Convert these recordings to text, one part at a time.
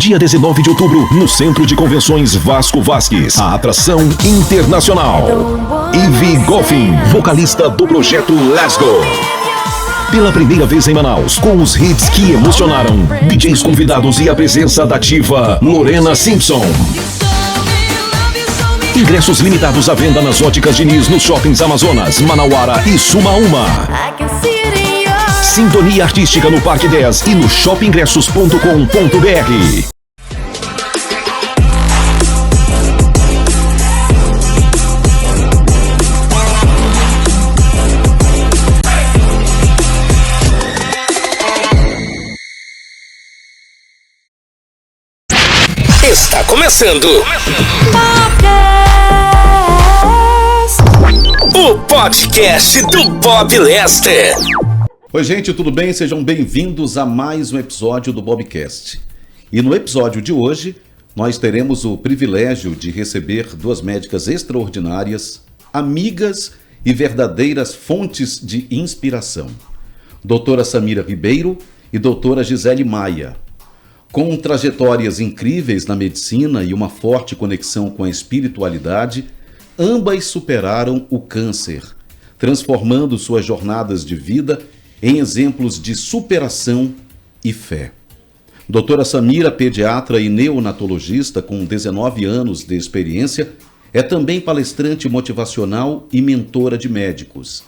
Dia 19 de outubro, no Centro de Convenções Vasco Vasques. A atração internacional. Ivy Goffin, vocalista do projeto Let's Go. Pela primeira vez em Manaus, com os hits que emocionaram, DJs convidados e a presença da diva Lorena Simpson. Ingressos limitados à venda nas óticas Diniz, nos shoppings Amazonas, Manauara e Sumaúma. Sintonia artística no Parque 10 e no shopingressos.com.br. Está começando o podcast do Bob Lester. Oi gente, tudo bem? Sejam bem-vindos a mais um episódio do Bobcast. E no episódio de hoje, nós teremos o privilégio de receber duas médicas extraordinárias, amigas e verdadeiras fontes de inspiração. Doutora Samira Ribeiro e doutora Gisele Maia. Com trajetórias incríveis na medicina e uma forte conexão com a espiritualidade, ambas superaram o câncer, transformando suas jornadas de vida em exemplos de superação e fé. Doutora Samira, pediatra e neonatologista com 19 anos de experiência, é também palestrante motivacional e mentora de médicos.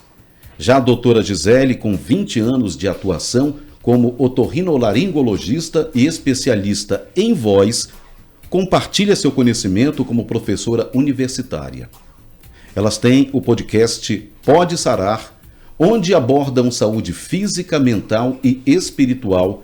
Já a doutora Gisele, com 20 anos de atuação como otorrinolaringologista e especialista em voz, compartilha seu conhecimento como professora universitária. Elas têm o podcast Pode Sarar, onde abordam saúde física, mental e espiritual,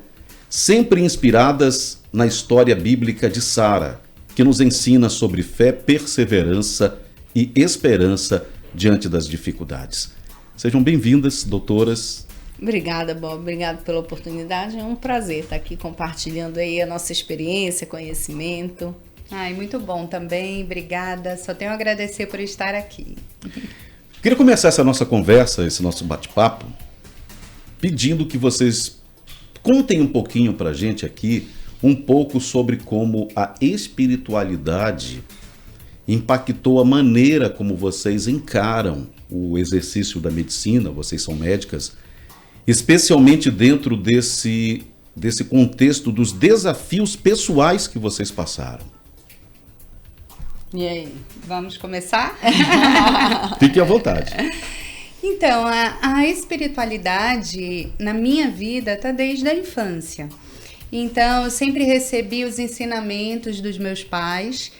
sempre inspiradas na história bíblica de Sara, que nos ensina sobre fé, perseverança e esperança diante das dificuldades. Sejam bem-vindas, doutoras. Obrigada, Bob. Obrigada pela oportunidade. É um prazer estar aqui compartilhando aí a nossa experiência, conhecimento. Ai, muito bom também. Obrigada. Só tenho a agradecer por estar aqui. Queria começar essa nossa conversa, esse nosso bate-papo, pedindo que vocês contem um pouquinho pra gente aqui, um pouco sobre como a espiritualidade impactou a maneira como vocês encaram o exercício da medicina. Vocês são médicas, especialmente dentro desse contexto dos desafios pessoais que vocês passaram. E aí, vamos começar? Fiquem à vontade. Então, a espiritualidade na minha vida está desde a infância. Então, eu sempre recebi os ensinamentos dos meus pais.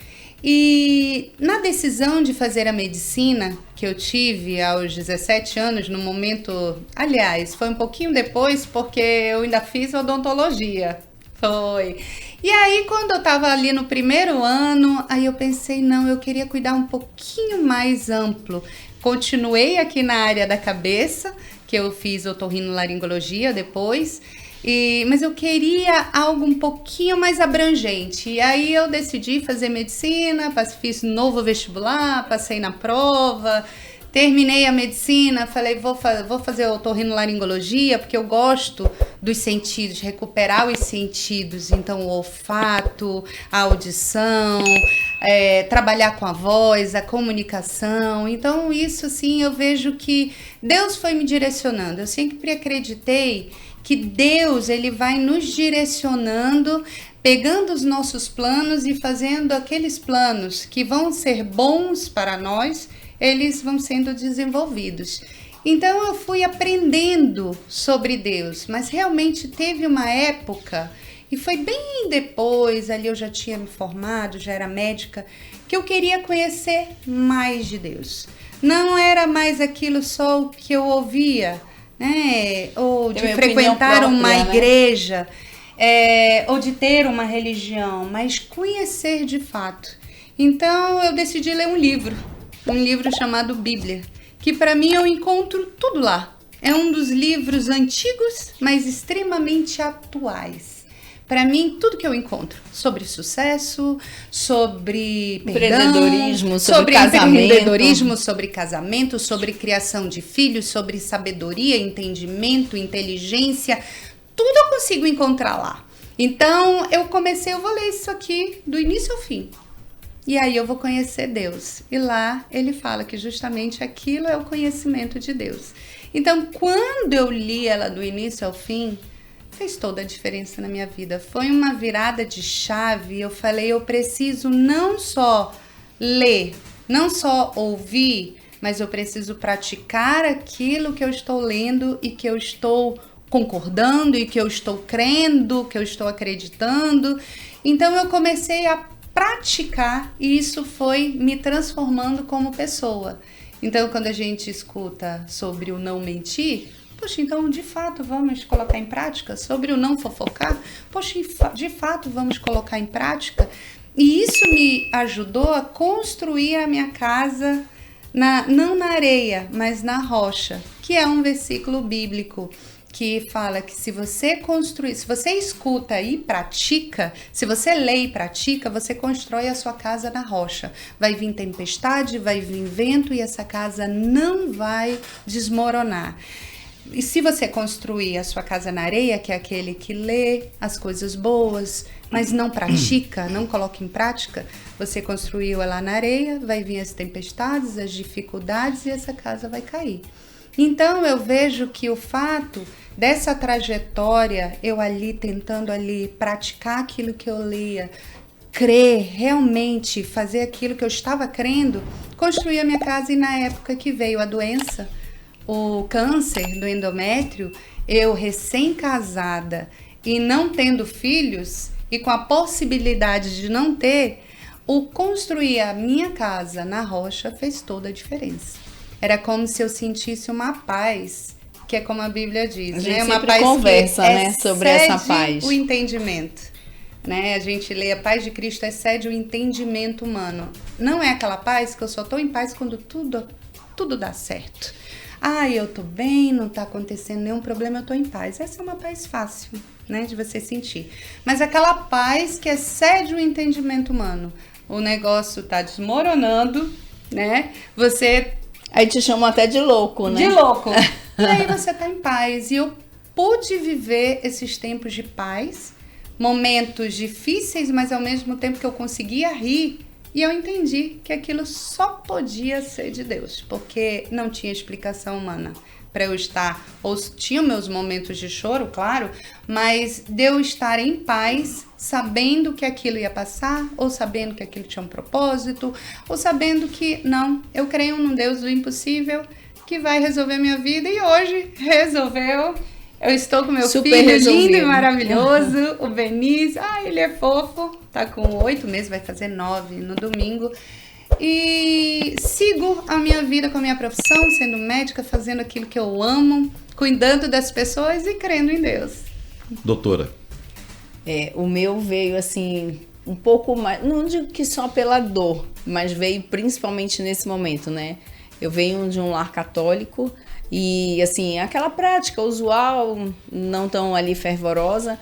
E na decisão de fazer a medicina, que eu tive aos 17 anos, no momento... Aliás, foi um pouquinho depois, porque eu ainda fiz odontologia. Foi. E aí, quando eu tava ali no primeiro ano, aí eu pensei, não, eu queria cuidar um pouquinho mais amplo. Continuei aqui na área da cabeça, que eu fiz otorrinolaringologia depois, mas eu queria algo um pouquinho mais abrangente. E aí eu decidi fazer medicina, fiz novo vestibular, passei na prova, terminei a medicina, falei, vou fazer otorrinolaringologia, porque eu gosto dos sentidos, recuperar os sentidos, então o olfato, a audição, trabalhar com a voz, a comunicação. Então isso, assim, eu vejo que Deus foi me direcionando. Eu sempre acreditei que Deus, ele vai nos direcionando, pegando os nossos planos e fazendo aqueles planos que vão ser bons para nós, eles vão sendo desenvolvidos. Então eu fui aprendendo sobre Deus, mas realmente teve uma época, e foi bem depois, ali eu já tinha me formado, já era médica, que eu queria conhecer mais de Deus. Não era mais aquilo só o que eu ouvia, né? Ou de frequentar uma igreja, ou de ter uma religião, mas conhecer de fato. Então eu decidi ler um livro chamado Bíblia, que para mim eu encontro tudo lá. É um dos livros antigos, mas extremamente atuais. Para mim, tudo que eu encontro sobre sucesso, sobre empreendedorismo, sobre casamento, sobre criação de filhos, sobre sabedoria, entendimento, inteligência, tudo eu consigo encontrar lá. Então, eu vou ler isso aqui do início ao fim. E aí eu vou conhecer Deus. E lá ele fala que justamente aquilo é o conhecimento de Deus. Então, quando eu li ela do início ao fim, fez toda a diferença na minha vida. Foi uma virada de chave. Eu falei, eu preciso não só ler, não só ouvir, mas eu preciso praticar aquilo que eu estou lendo e que eu estou concordando e que eu estou crendo, que eu estou acreditando. Então eu comecei a praticar e isso foi me transformando como pessoa. Então quando a gente escuta sobre o não mentir, poxa, então de fato vamos colocar em prática. Sobre o não fofocar, poxa, de fato vamos colocar em prática. E isso me ajudou a construir a minha casa, não na areia, mas na rocha, que é um versículo bíblico que fala que se você construir, se você escuta e pratica, se você lê e pratica, você constrói a sua casa na rocha. Vai vir tempestade, vai vir vento e essa casa não vai desmoronar. E se você construir a sua casa na areia, que é aquele que lê as coisas boas, mas não pratica, não coloca em prática, você construiu ela na areia, vai vir as tempestades, as dificuldades e essa casa vai cair. Então eu vejo que o fato dessa trajetória, eu ali tentando ali praticar aquilo que eu lia, crer, realmente fazer aquilo que eu estava crendo, construir a minha casa. E na época que veio a doença, o câncer do endométrio, eu recém-casada e não tendo filhos e com a possibilidade de não ter, o construir a minha casa na rocha fez toda a diferença. Era como se eu sentisse uma paz, que é como a Bíblia diz, a gente né? Uma sempre paz conversa, que né, sobre essa paz. O entendimento, né? A gente lê, a paz de Cristo excede o entendimento humano. Não é aquela paz que eu só estou em paz quando tudo dá certo. Eu tô bem, não tá acontecendo nenhum problema, eu tô em paz. Essa é uma paz fácil, né, de você sentir. Mas aquela paz que excede o entendimento humano. O negócio tá desmoronando, né? Aí te chamam até de louco, né? De louco. E aí você tá em paz. E eu pude viver esses tempos de paz, momentos difíceis, mas ao mesmo tempo que eu conseguia rir. E eu entendi que aquilo só podia ser de Deus, porque não tinha explicação humana para eu estar, ou tinha meus momentos de choro, claro, mas de eu estar em paz, sabendo que aquilo ia passar, ou sabendo que aquilo tinha um propósito, ou sabendo que, não, eu creio num Deus do impossível que vai resolver minha vida, e hoje resolveu. Eu estou com meu Super filho resolvido. lindo e maravilhoso, o Benício. Ele é fofo, tá com 8 meses, vai fazer 9 no domingo. E sigo a minha vida com a minha profissão, sendo médica, fazendo aquilo que eu amo, cuidando das pessoas e crendo em Deus. Doutora. O meu veio assim, um pouco mais, não digo que só pela dor, mas veio principalmente nesse momento, né? Eu venho de um lar católico e assim, aquela prática usual, não tão ali fervorosa.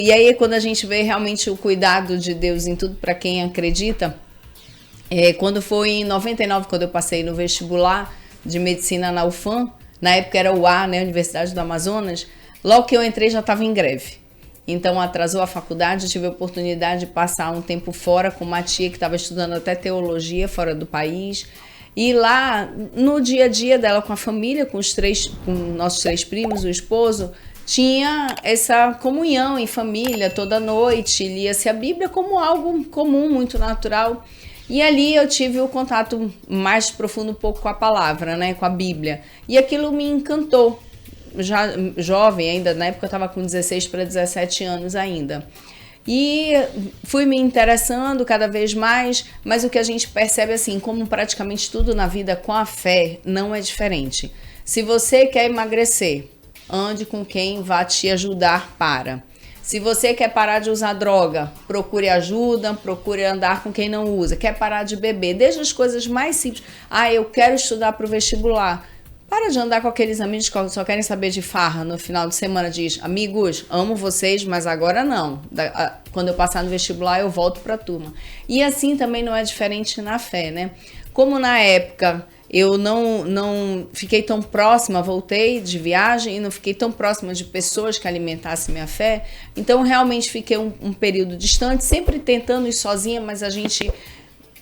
E aí quando a gente vê realmente o cuidado de Deus em tudo para quem acredita, quando foi em 99, quando eu passei no vestibular de medicina na UFAM, na época era UA, né, Universidade do Amazonas, logo que eu entrei já estava em greve. Então atrasou a faculdade, eu tive a oportunidade de passar um tempo fora com uma tia que estava estudando até teologia fora do país. E lá, no dia a dia dela com a família, com nossos 3 primos, o esposo, tinha essa comunhão em família toda noite, lia-se a Bíblia como algo comum, muito natural. E ali eu tive o contato mais profundo um pouco com a palavra, né, com a Bíblia. E aquilo me encantou. Já jovem ainda, na época eu estava com 16 para 17 anos ainda. E fui me interessando cada vez mais, mas o que a gente percebe assim, como praticamente tudo na vida com a fé, não é diferente. Se você quer emagrecer, ande com quem vai te ajudar para. Se você quer parar de usar droga, procure ajuda, procure andar com quem não usa. Quer parar de beber, desde as coisas mais simples. Eu quero estudar para o vestibular. Para de andar com aqueles amigos que só querem saber de farra no final de semana. Diz, amigos, amo vocês, mas agora não. Quando eu passar no vestibular, eu volto para a turma. E assim também não é diferente na fé, né? Como na época eu não fiquei tão próxima, voltei de viagem e não fiquei tão próxima de pessoas que alimentassem minha fé. Então, realmente fiquei um período distante, sempre tentando ir sozinha, mas a gente,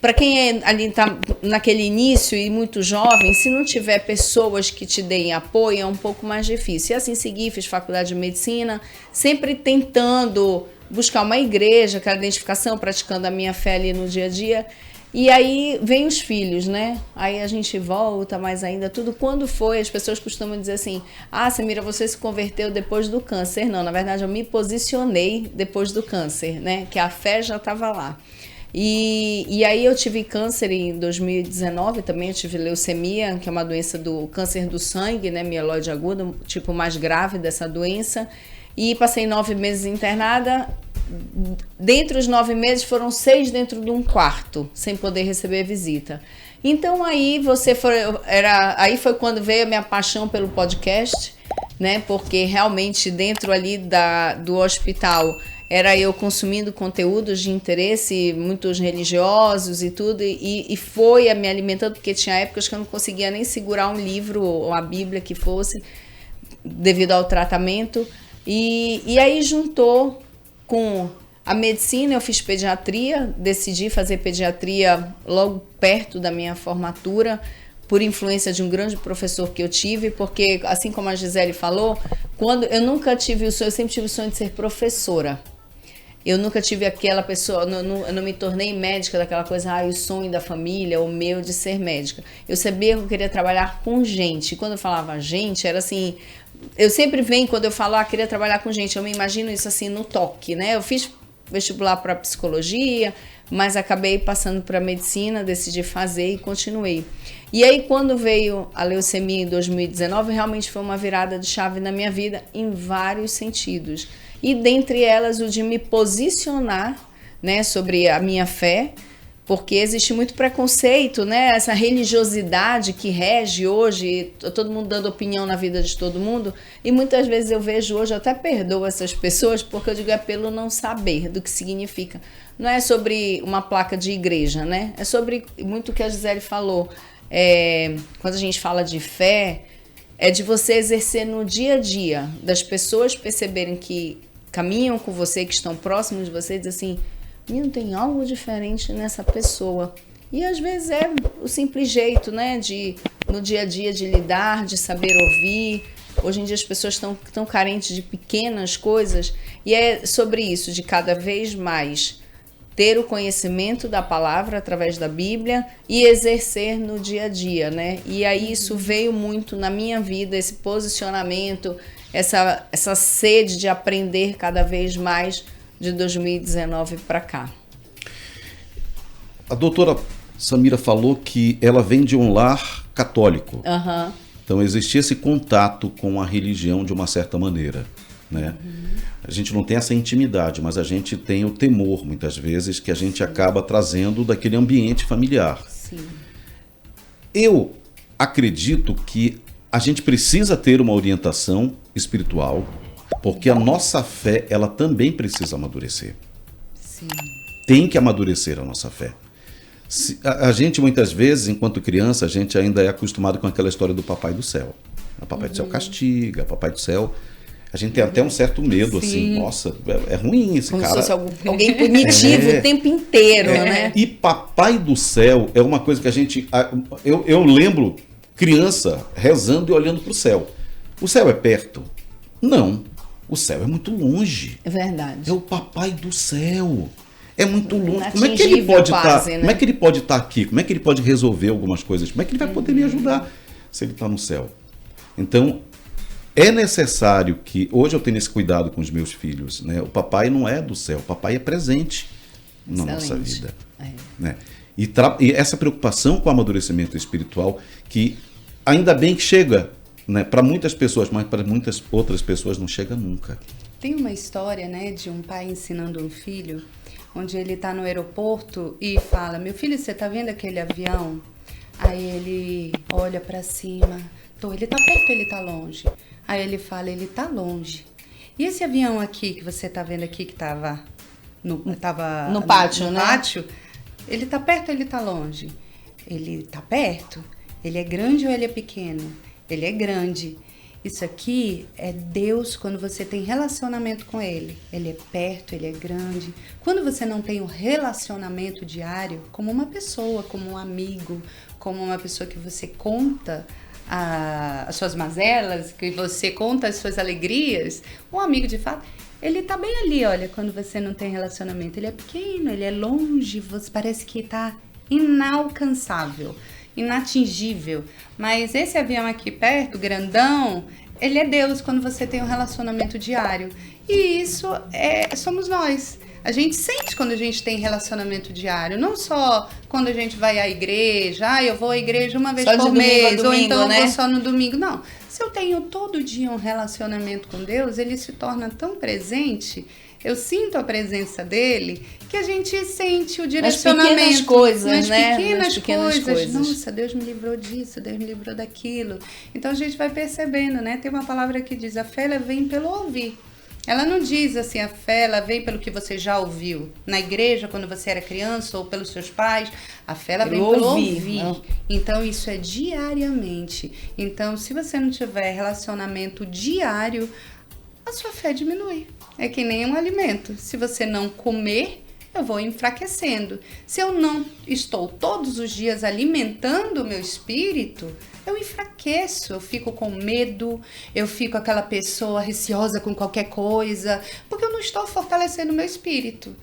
para quem ali tá naquele início e muito jovem, se não tiver pessoas que te deem apoio, é um pouco mais difícil. E assim segui, fiz faculdade de medicina, sempre tentando buscar uma igreja, aquela identificação, praticando a minha fé ali no dia a dia. E aí vem os filhos, né? Aí a gente volta, mas ainda tudo. Quando foi, as pessoas costumam dizer assim, Samira, você se converteu depois do câncer. Não, na verdade eu me posicionei depois do câncer, né? Que a fé já estava lá. E aí eu tive câncer em 2019, também eu tive leucemia, que é uma doença do câncer do sangue, né? Mieloide aguda, tipo mais grave dessa doença. E passei 9 meses internada. Dentre os 9 meses foram 6 dentro de um quarto, sem poder receber visita. Então aí aí foi quando veio a minha paixão pelo podcast, né? Porque realmente dentro ali do hospital era eu consumindo conteúdos de interesse, muitos religiosos e tudo, e foi me alimentando, porque tinha épocas que eu não conseguia nem segurar um livro ou a Bíblia que fosse, devido ao tratamento. E aí juntou com a medicina, eu fiz pediatria, decidi fazer pediatria logo perto da minha formatura, por influência de um grande professor que eu tive, porque, assim como a Gisele falou, eu nunca tive o sonho, eu sempre tive o sonho de ser professora. Eu nunca tive aquela pessoa, eu não me tornei médica daquela coisa, o sonho da família, o meu de ser médica. Eu sabia que eu queria trabalhar com gente. E quando eu falava gente, era assim, eu sempre venho, quando eu falo, queria trabalhar com gente, eu me imagino isso assim no toque, né? Eu fiz vestibular para psicologia, mas acabei passando para medicina, decidi fazer e continuei. E aí quando veio a leucemia em 2019, realmente foi uma virada de chave na minha vida em vários sentidos. E dentre elas o de me posicionar, né, sobre a minha fé, porque existe muito preconceito, né, essa religiosidade que rege hoje, todo mundo dando opinião na vida de todo mundo, e muitas vezes eu vejo hoje, eu até perdoo essas pessoas, porque eu digo é pelo não saber do que significa. Não é sobre uma placa de igreja, né, é sobre muito o que a Gisele falou. Quando a gente fala de fé, é de você exercer no dia a dia, das pessoas perceberem que caminham com você, que estão próximos de você, e dizer assim, não tem algo diferente nessa pessoa. E às vezes é o simples jeito, né, no dia a dia de lidar, de saber ouvir. Hoje em dia as pessoas estão tão carentes de pequenas coisas, e é sobre isso, de cada vez mais ter o conhecimento da palavra através da Bíblia e exercer no dia a dia, né? E aí isso veio muito na minha vida, esse posicionamento, essa sede de aprender cada vez mais de 2019 para cá. A doutora Samira falou que ela vem de um lar católico. Uhum. Então existia esse contato com a religião de uma certa maneira, né? A gente não tem essa intimidade, mas a gente tem o temor, muitas vezes, que a gente acaba trazendo daquele ambiente familiar. Sim. Eu acredito que a gente precisa ter uma orientação espiritual, porque a nossa fé, ela também precisa amadurecer. Sim. Tem que amadurecer a nossa fé. A gente, muitas vezes, enquanto criança, a gente ainda é acostumado com aquela história do Papai do Céu. O Papai do Céu castiga, o Papai do Céu... A gente tem até um certo medo, assim, nossa, é ruim esse como cara. Como se fosse alguém punitivo o tempo inteiro, né? E Papai do Céu é uma coisa que a gente... Eu lembro criança rezando e olhando para o céu. O céu é perto? Não, o céu é muito longe. É verdade. É o Papai do Céu. É muito longe. Como é que Inatingível ele pode quase, né? Como é que ele pode estar aqui? Como é que ele pode resolver algumas coisas? Como é que ele vai poder me ajudar se ele está no céu? Então... é necessário que, hoje eu tenho esse cuidado com os meus filhos, né? O papai não é do céu, o papai é presente na nossa vida. Né? E essa preocupação com o amadurecimento espiritual, que ainda bem que chega, né, para muitas pessoas, mas para muitas outras pessoas não chega nunca. Tem uma história, né, de um pai ensinando um filho, onde ele está no aeroporto e fala, meu filho, você está vendo aquele avião? Aí ele olha para cima, ele está perto ou ele está longe? Aí ele fala, ele tá longe. E esse avião aqui que você tá vendo aqui, que tava no pátio, no pátio, ele tá perto ou ele tá longe? Ele tá perto. Ele é grande ou ele é pequeno? Ele é grande. Isso aqui é Deus quando você tem relacionamento com Ele. Ele é perto, Ele é grande. Quando você não tem um relacionamento diário, como uma pessoa, como um amigo, como uma pessoa que você conta as suas mazelas, que você conta as suas alegrias, um amigo de fato, ele tá bem ali, olha, quando você não tem relacionamento. Ele é pequeno, ele é longe, você parece que tá inalcançável, inatingível. Mas esse avião aqui perto, grandão, ele é Deus quando você tem um relacionamento diário. E isso somos nós. A gente sente quando a gente tem relacionamento diário, não só quando a gente vai à igreja, eu vou à igreja uma vez por mês, ou então eu vou só no domingo. Não, se eu tenho todo dia um relacionamento com Deus, ele se torna tão presente, eu sinto a presença dele, que a gente sente o direcionamento. Nas pequenas coisas, nas né? Pequenas coisas. Nossa, Deus me livrou disso, Deus me livrou daquilo. Então a gente vai percebendo, né? Tem uma palavra que diz, a fé ela vem pelo ouvir. Ela não diz assim, a fé ela vem pelo que você já ouviu na igreja, quando você era criança, ou pelos seus pais. A fé ela vem pelo ouvir. Então, isso é diariamente. Então, se você não tiver relacionamento diário, a sua fé diminui. É que nem um alimento. Se você não comer, eu vou enfraquecendo. Se eu não estou todos os dias alimentando o meu espírito, eu enfraqueço, eu fico com medo, eu fico aquela pessoa receosa com qualquer coisa, porque eu não estou fortalecendo o meu espírito.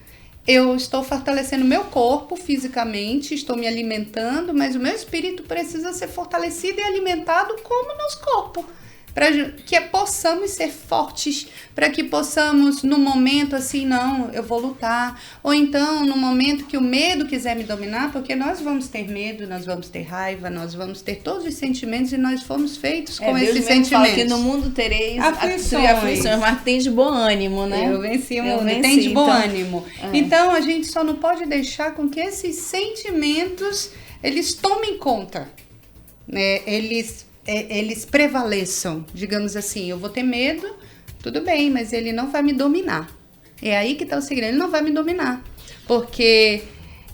Eu estou fortalecendo o meu corpo fisicamente, estou me alimentando, mas o meu espírito precisa ser fortalecido e alimentado como o nosso corpo. Para que possamos ser fortes, para que possamos, no momento assim, não, eu vou lutar. Ou então, no momento que o medo quiser me dominar, porque nós vamos ter medo, nós vamos ter raiva, nós vamos ter todos os sentimentos e nós fomos feitos com esses sentimentos. Fala que no mundo tereis aflições, mas tem de bom ânimo, né? Eu venci o mundo, tem de bom ânimo. Então, a gente só não pode deixar com que esses sentimentos, eles tomem conta, né? Eles prevaleçam, digamos assim, eu vou ter medo, tudo bem, mas ele não vai me dominar. É aí que está o segredo, ele não vai me dominar, porque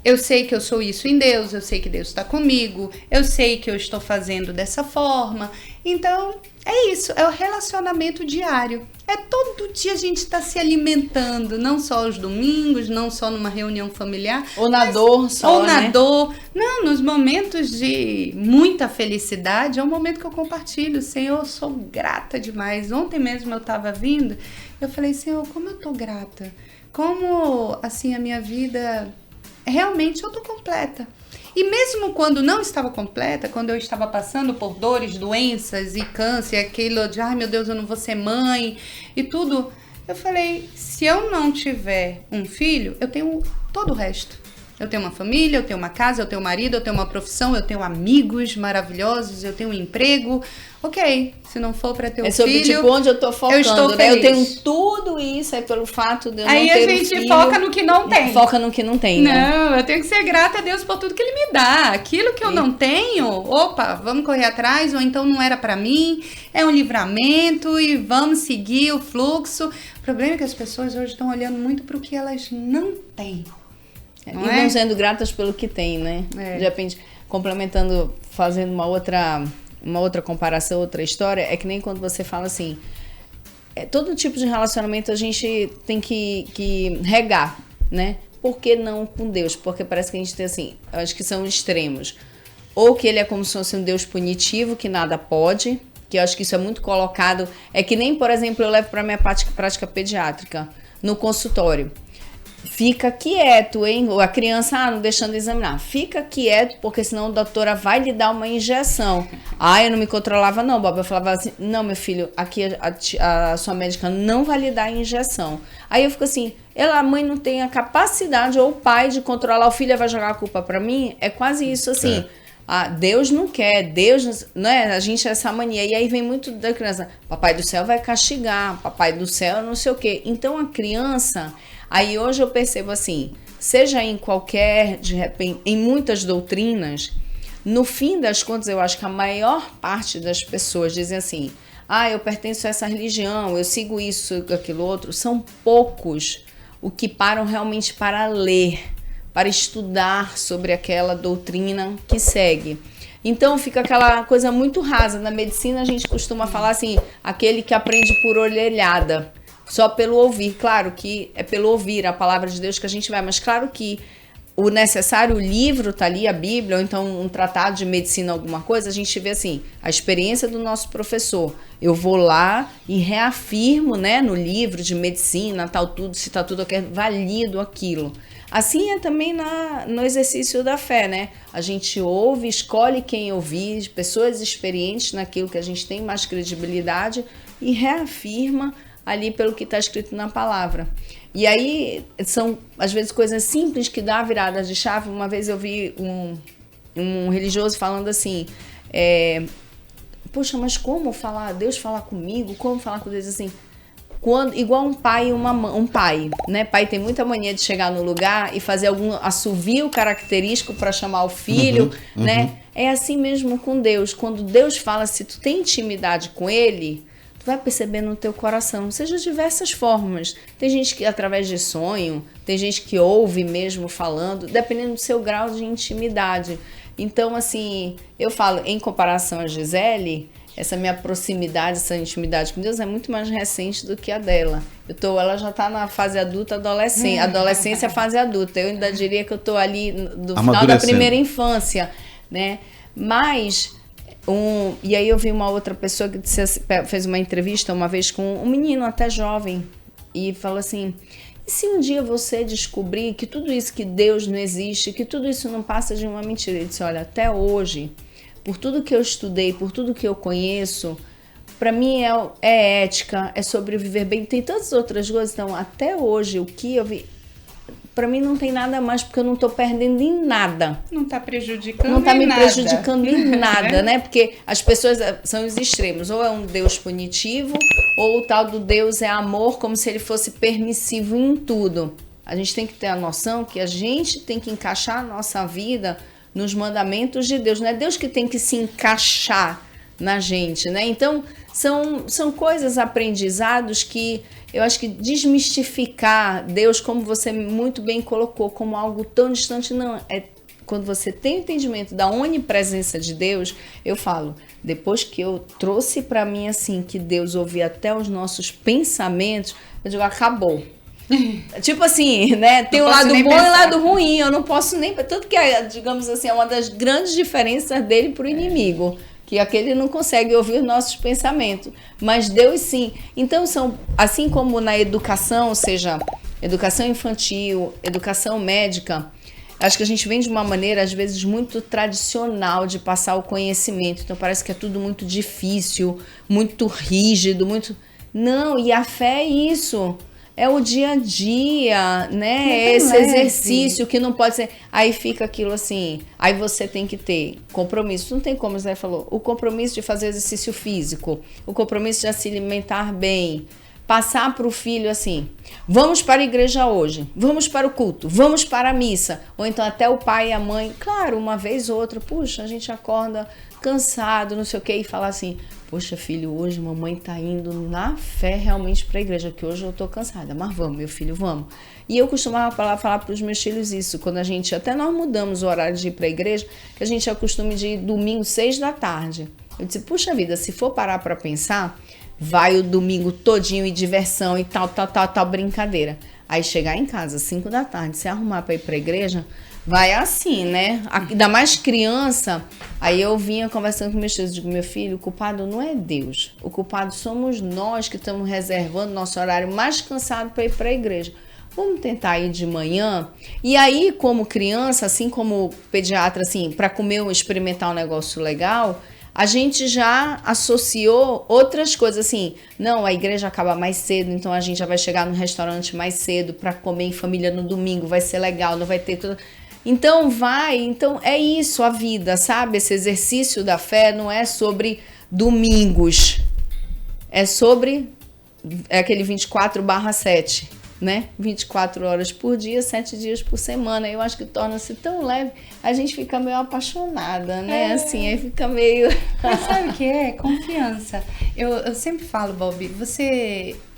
eu sei que eu sou isso em Deus, eu sei que Deus está comigo, eu sei que eu estou fazendo dessa forma. Então, é isso, é o relacionamento diário. É todo dia a gente está se alimentando, não só aos domingos, não só numa reunião familiar. Ou na dor só, ou na dor. Não, nos momentos de muita felicidade, é um momento que eu compartilho. Senhor, eu sou grata demais. Ontem mesmo eu estava vindo, eu falei, Senhor, como eu estou grata. Como, assim, a minha vida... Realmente eu tô completa. E mesmo quando não estava completa, quando eu estava passando por dores, doenças e câncer, aquilo de, ai meu Deus, eu não vou ser mãe e tudo, eu falei, se eu não tiver um filho, eu tenho todo o resto. Eu tenho uma família, eu tenho uma casa, eu tenho um marido, eu tenho uma profissão, eu tenho amigos maravilhosos, eu tenho um emprego. Ok, se não for para ter um sobre, filho, tipo, onde eu tô focando, eu estou né? Eu feliz. tenho tudo isso, é pelo fato de eu aí não ter a gente filho, foca no que não tem. Foca no que não tem, né? Não, eu tenho que ser grata a Deus por tudo que Ele me dá. Aquilo que eu não tenho, opa, vamos correr atrás, ou então não era para mim, é um livramento e vamos seguir o fluxo. O problema é que as pessoas hoje estão olhando muito para o que elas não têm. Não e vão sendo gratas pelo que tem, né? De repente, complementando, fazendo uma outra comparação, outra história, é que nem quando você fala assim, todo tipo de relacionamento a gente tem que regar, né? Por que não com Deus? Porque parece que a gente tem assim, eu acho que são extremos. Ou que ele é como se fosse um Deus punitivo, que nada pode, que eu acho que isso é muito colocado, é que nem, por exemplo, eu levo para minha prática pediátrica, no consultório. Fica quieto, hein? Ou a criança, não deixando examinar. Fica quieto, porque senão a doutora vai lhe dar uma injeção. Eu não me controlava não, Bob. Eu falava assim, não, meu filho, aqui a sua médica não vai lhe dar injeção. Aí eu fico assim, a mãe não tem a capacidade, ou o pai, de controlar o filho, vai jogar a culpa pra mim. É quase isso, assim. Deus não quer, Deus, né? A gente é essa mania. E aí vem muito da criança, papai do céu vai castigar, papai do céu não sei o quê. Então a criança... Aí hoje eu percebo assim, seja em qualquer, de repente, em muitas doutrinas, no fim das contas eu acho que a maior parte das pessoas dizem assim, eu pertenço a essa religião, eu sigo isso, aquilo outro. São poucos o que param realmente para ler, para estudar sobre aquela doutrina que segue. Então fica aquela coisa muito rasa. Na medicina a gente costuma falar assim, aquele que aprende por orelhada, só pelo ouvir. Claro que é pelo ouvir a palavra de Deus que a gente vai, mas claro que o necessário, o livro tá ali, a Bíblia, ou então um tratado de medicina, alguma coisa, a gente vê assim, a experiência do nosso professor. Eu vou lá e reafirmo, né, no livro de medicina, tal, tudo, se tá tudo ok, valido aquilo. Assim é também no exercício da fé, né? A gente ouve, escolhe quem ouvir, pessoas experientes naquilo que a gente tem mais credibilidade e reafirma ali pelo que está escrito na palavra. E aí são, às vezes, coisas simples que dá a virada de chave. Uma vez eu vi um religioso falando assim, poxa, mas como falar, Deus falar comigo, como falar com Deus assim? Igual um pai e um pai, né? Pai tem muita mania de chegar no lugar e fazer algum assovio característico para chamar o filho, né? É assim mesmo com Deus. Quando Deus fala, se tu tem intimidade com Ele, tu vai perceber no teu coração, seja de diversas formas. Tem gente que através de sonho, tem gente que ouve mesmo falando, dependendo do seu grau de intimidade. Então, assim, eu falo, em comparação a Gisele, essa minha proximidade, essa intimidade com Deus é muito mais recente do que a dela. Ela já está na fase adulta, adolescente. Adolescência é fase adulta. Eu ainda diria que eu estou ali do final da primeira infância, né? Mas, e aí eu vi uma outra pessoa que fez uma entrevista uma vez com um menino até jovem e falou assim, e se um dia você descobrir que tudo isso, que Deus não existe, que tudo isso não passa de uma mentira? Ele disse, olha, até hoje, por tudo que eu estudei, por tudo que eu conheço, para mim é ética, é sobreviver bem, tem tantas outras coisas. Então, até hoje, o que eu vi, para mim não tem nada mais, porque eu não estou perdendo em nada. Não está prejudicando Não está me nada. prejudicando em nada, né? Porque as pessoas são os extremos, ou é um Deus punitivo, ou o tal do Deus é amor, como se ele fosse permissivo em tudo. A gente tem que ter a noção que a gente tem que encaixar a nossa vida nos mandamentos de Deus, não é Deus que tem que se encaixar na gente, né? Então, são coisas, aprendizados que eu acho que desmistificar Deus, como você muito bem colocou, como algo tão distante, não. É quando você tem o entendimento da onipresença de Deus, eu falo, depois que eu trouxe para mim assim, que Deus ouvia até os nossos pensamentos, eu digo, acabou. Tipo assim, né? Tem o lado bom e o lado ruim. Eu não posso nem... Tanto que, digamos assim, é uma das grandes diferenças dele pro inimigo. Que aquele não consegue ouvir nossos pensamentos. Mas Deus sim. Então, assim como na educação, seja educação infantil, educação médica, acho que a gente vem de uma maneira, às vezes, muito tradicional de passar o conhecimento. Então, parece que é tudo muito difícil, muito rígido, muito... Não, e a fé é isso. É o dia a dia, né? Esse exercício que não pode ser... Aí fica aquilo assim, aí você tem que ter compromisso. Não tem como, Zé falou, o compromisso de fazer exercício físico, o compromisso de se alimentar bem, passar para o filho assim, vamos para a igreja hoje, vamos para o culto, vamos para a missa. Ou então até o pai e a mãe, claro, uma vez ou outra, puxa, a gente acorda cansado, não sei o que, e fala assim... Poxa, filho, hoje mamãe tá indo na fé realmente para a igreja, que hoje eu tô cansada, mas vamos, meu filho, vamos. E eu costumava falar para os meus filhos isso, quando até nós mudamos o horário de ir para a igreja, que a gente tinha costume de ir domingo 6 da tarde. Eu disse, puxa vida, se for parar para pensar, vai o domingo todinho e diversão e tal, brincadeira. Aí chegar em casa 5 da tarde, se arrumar para ir para a igreja... Vai assim, né? Ainda mais criança. Aí eu vinha conversando com meus filhos, digo, meu filho, o culpado não é Deus. O culpado somos nós que estamos reservando nosso horário mais cansado para ir para a igreja. Vamos tentar ir de manhã. E aí, como criança, assim como pediatra, assim, para comer ou experimentar um negócio legal, a gente já associou outras coisas, assim, não, a igreja acaba mais cedo, então a gente já vai chegar no restaurante mais cedo para comer em família no domingo, vai ser legal, não vai ter tudo... Então é isso a vida, sabe? Esse exercício da fé não é sobre domingos, é sobre aquele 24/7, né? 24 horas por dia, 7 dias por semana. Eu acho que torna-se tão leve, a gente fica meio apaixonada, né? Assim, aí fica meio... Mas sabe o que é? Confiança. Eu sempre falo, Bob,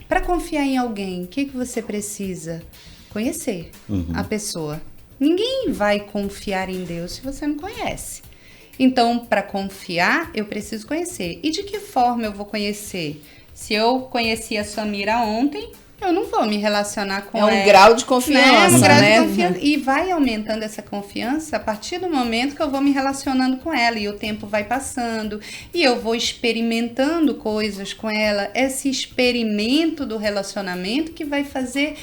para confiar em alguém, o que você precisa? Conhecer a pessoa. Ninguém vai confiar em Deus se você não conhece. Então, para confiar, eu preciso conhecer. E de que forma eu vou conhecer? Se eu conheci a Samira ontem, eu não vou me relacionar com ela. É um grau de confiança, É um grau né? de confiança. E vai aumentando essa confiança a partir do momento que eu vou me relacionando com ela. E o tempo vai passando. E eu vou experimentando coisas com ela. Esse experimento do relacionamento que vai fazer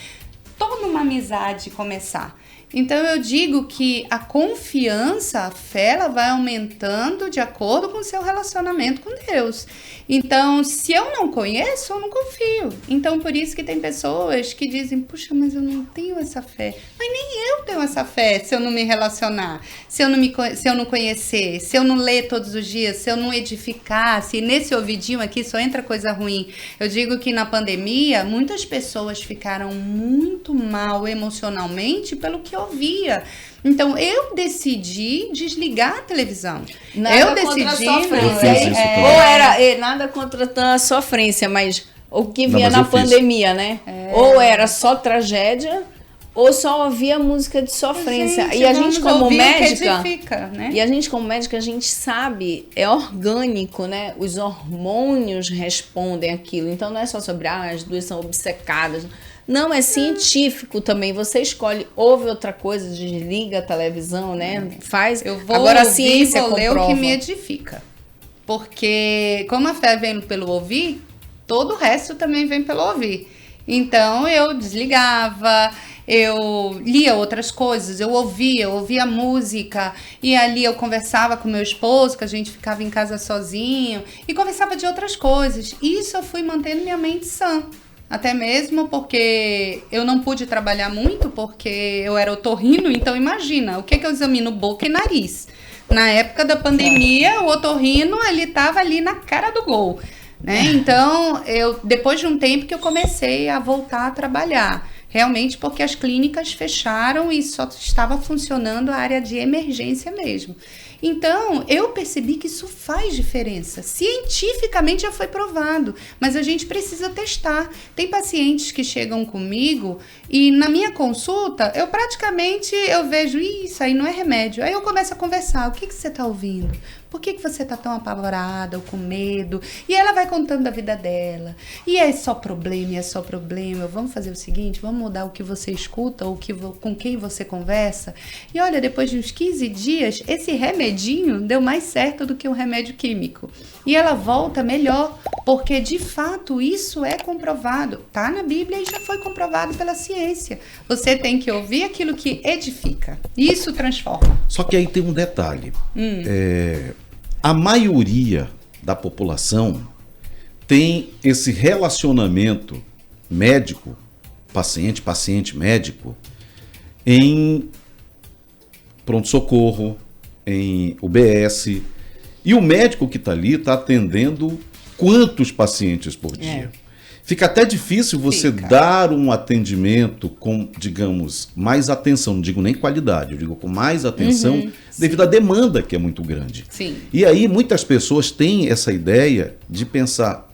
toda uma amizade começar. Então eu digo que a confiança, a fé, ela vai aumentando de acordo com o seu relacionamento com Deus. Então, se eu não conheço, eu não confio. Então, por isso que tem pessoas que dizem, puxa, mas eu não tenho essa fé. Mas nem eu tenho essa fé se eu não me relacionar, se eu não conhecer, se eu não ler todos os dias, se eu não edificar, se nesse ouvidinho aqui só entra coisa ruim. Eu digo que na pandemia, muitas pessoas ficaram muito mal emocionalmente pelo que ouvia. Então, eu decidi desligar a televisão. Nada contra a sofrência. Ou era nada contra a sofrência, mas o que vinha na pandemia, né? Ou era só tragédia, ou só ouvia música de sofrência. Gente, e a gente como médica, edifica, né? E a gente como médica, a gente sabe, é orgânico, né? Os hormônios respondem aquilo. Então não é só sobre as duas são obcecadas. Não, é científico também. Você escolhe, ouve outra coisa, desliga a televisão, né? Faz. Eu vou agora a ouvir, ciência vou ler comprova. o que me edifica. Porque como a fé vem pelo ouvir, todo o resto também vem pelo ouvir. Então eu desligava, eu lia outras coisas, eu ouvia música, e ali eu conversava com meu esposo, que a gente ficava em casa sozinho, e conversava de outras coisas. Isso eu fui mantendo minha mente sã. Até mesmo porque eu não pude trabalhar muito, porque eu era otorrino, então imagina, o que eu examino? Boca e nariz. Na época da pandemia, o otorrino, ele estava ali na cara do gol, né? Então, depois de um tempo que eu comecei a voltar a trabalhar, realmente porque as clínicas fecharam e só estava funcionando a área de emergência mesmo. Então, eu percebi que isso faz diferença. Cientificamente já foi provado, mas a gente precisa testar. Tem pacientes que chegam comigo e na minha consulta, eu vejo, isso aí não é remédio. Aí eu começo a conversar, o que você está ouvindo? Por que você está tão apavorada ou com medo? E ela vai contando a vida dela. E é só problema. Vamos fazer o seguinte, vamos mudar o que você escuta ou com quem você conversa. E olha, depois de uns 15 dias, esse remedinho deu mais certo do que um remédio químico. E ela volta melhor, porque de fato isso é comprovado. Tá na Bíblia e já foi comprovado pela ciência. Você tem que ouvir aquilo que edifica. Isso transforma. Só que aí tem um detalhe. A maioria da população tem esse relacionamento médico-paciente, paciente-médico em pronto-socorro, em UBS. E o médico que está ali está atendendo quantos pacientes por dia? Fica até difícil você dar um atendimento com, digamos, mais atenção. Não digo nem qualidade, eu digo com mais atenção, devido à demanda que é muito grande. Sim. E aí muitas pessoas têm essa ideia de pensar,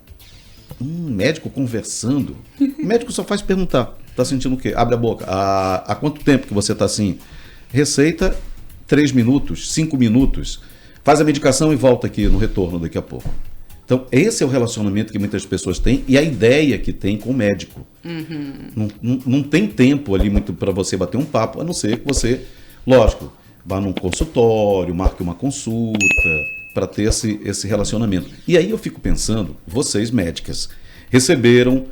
médico conversando. O médico só faz perguntar, tá sentindo o quê? Abre a boca. Há quanto tempo que você tá assim? Receita, 3 minutos, 5 minutos. Faz a medicação e volta aqui no retorno daqui a pouco. Então, esse é o relacionamento que muitas pessoas têm e a ideia que tem com o médico. Não tem tempo ali muito para você bater um papo, a não ser que você, lógico, vá num consultório, marque uma consulta para ter esse relacionamento. E aí eu fico pensando, vocês médicas receberam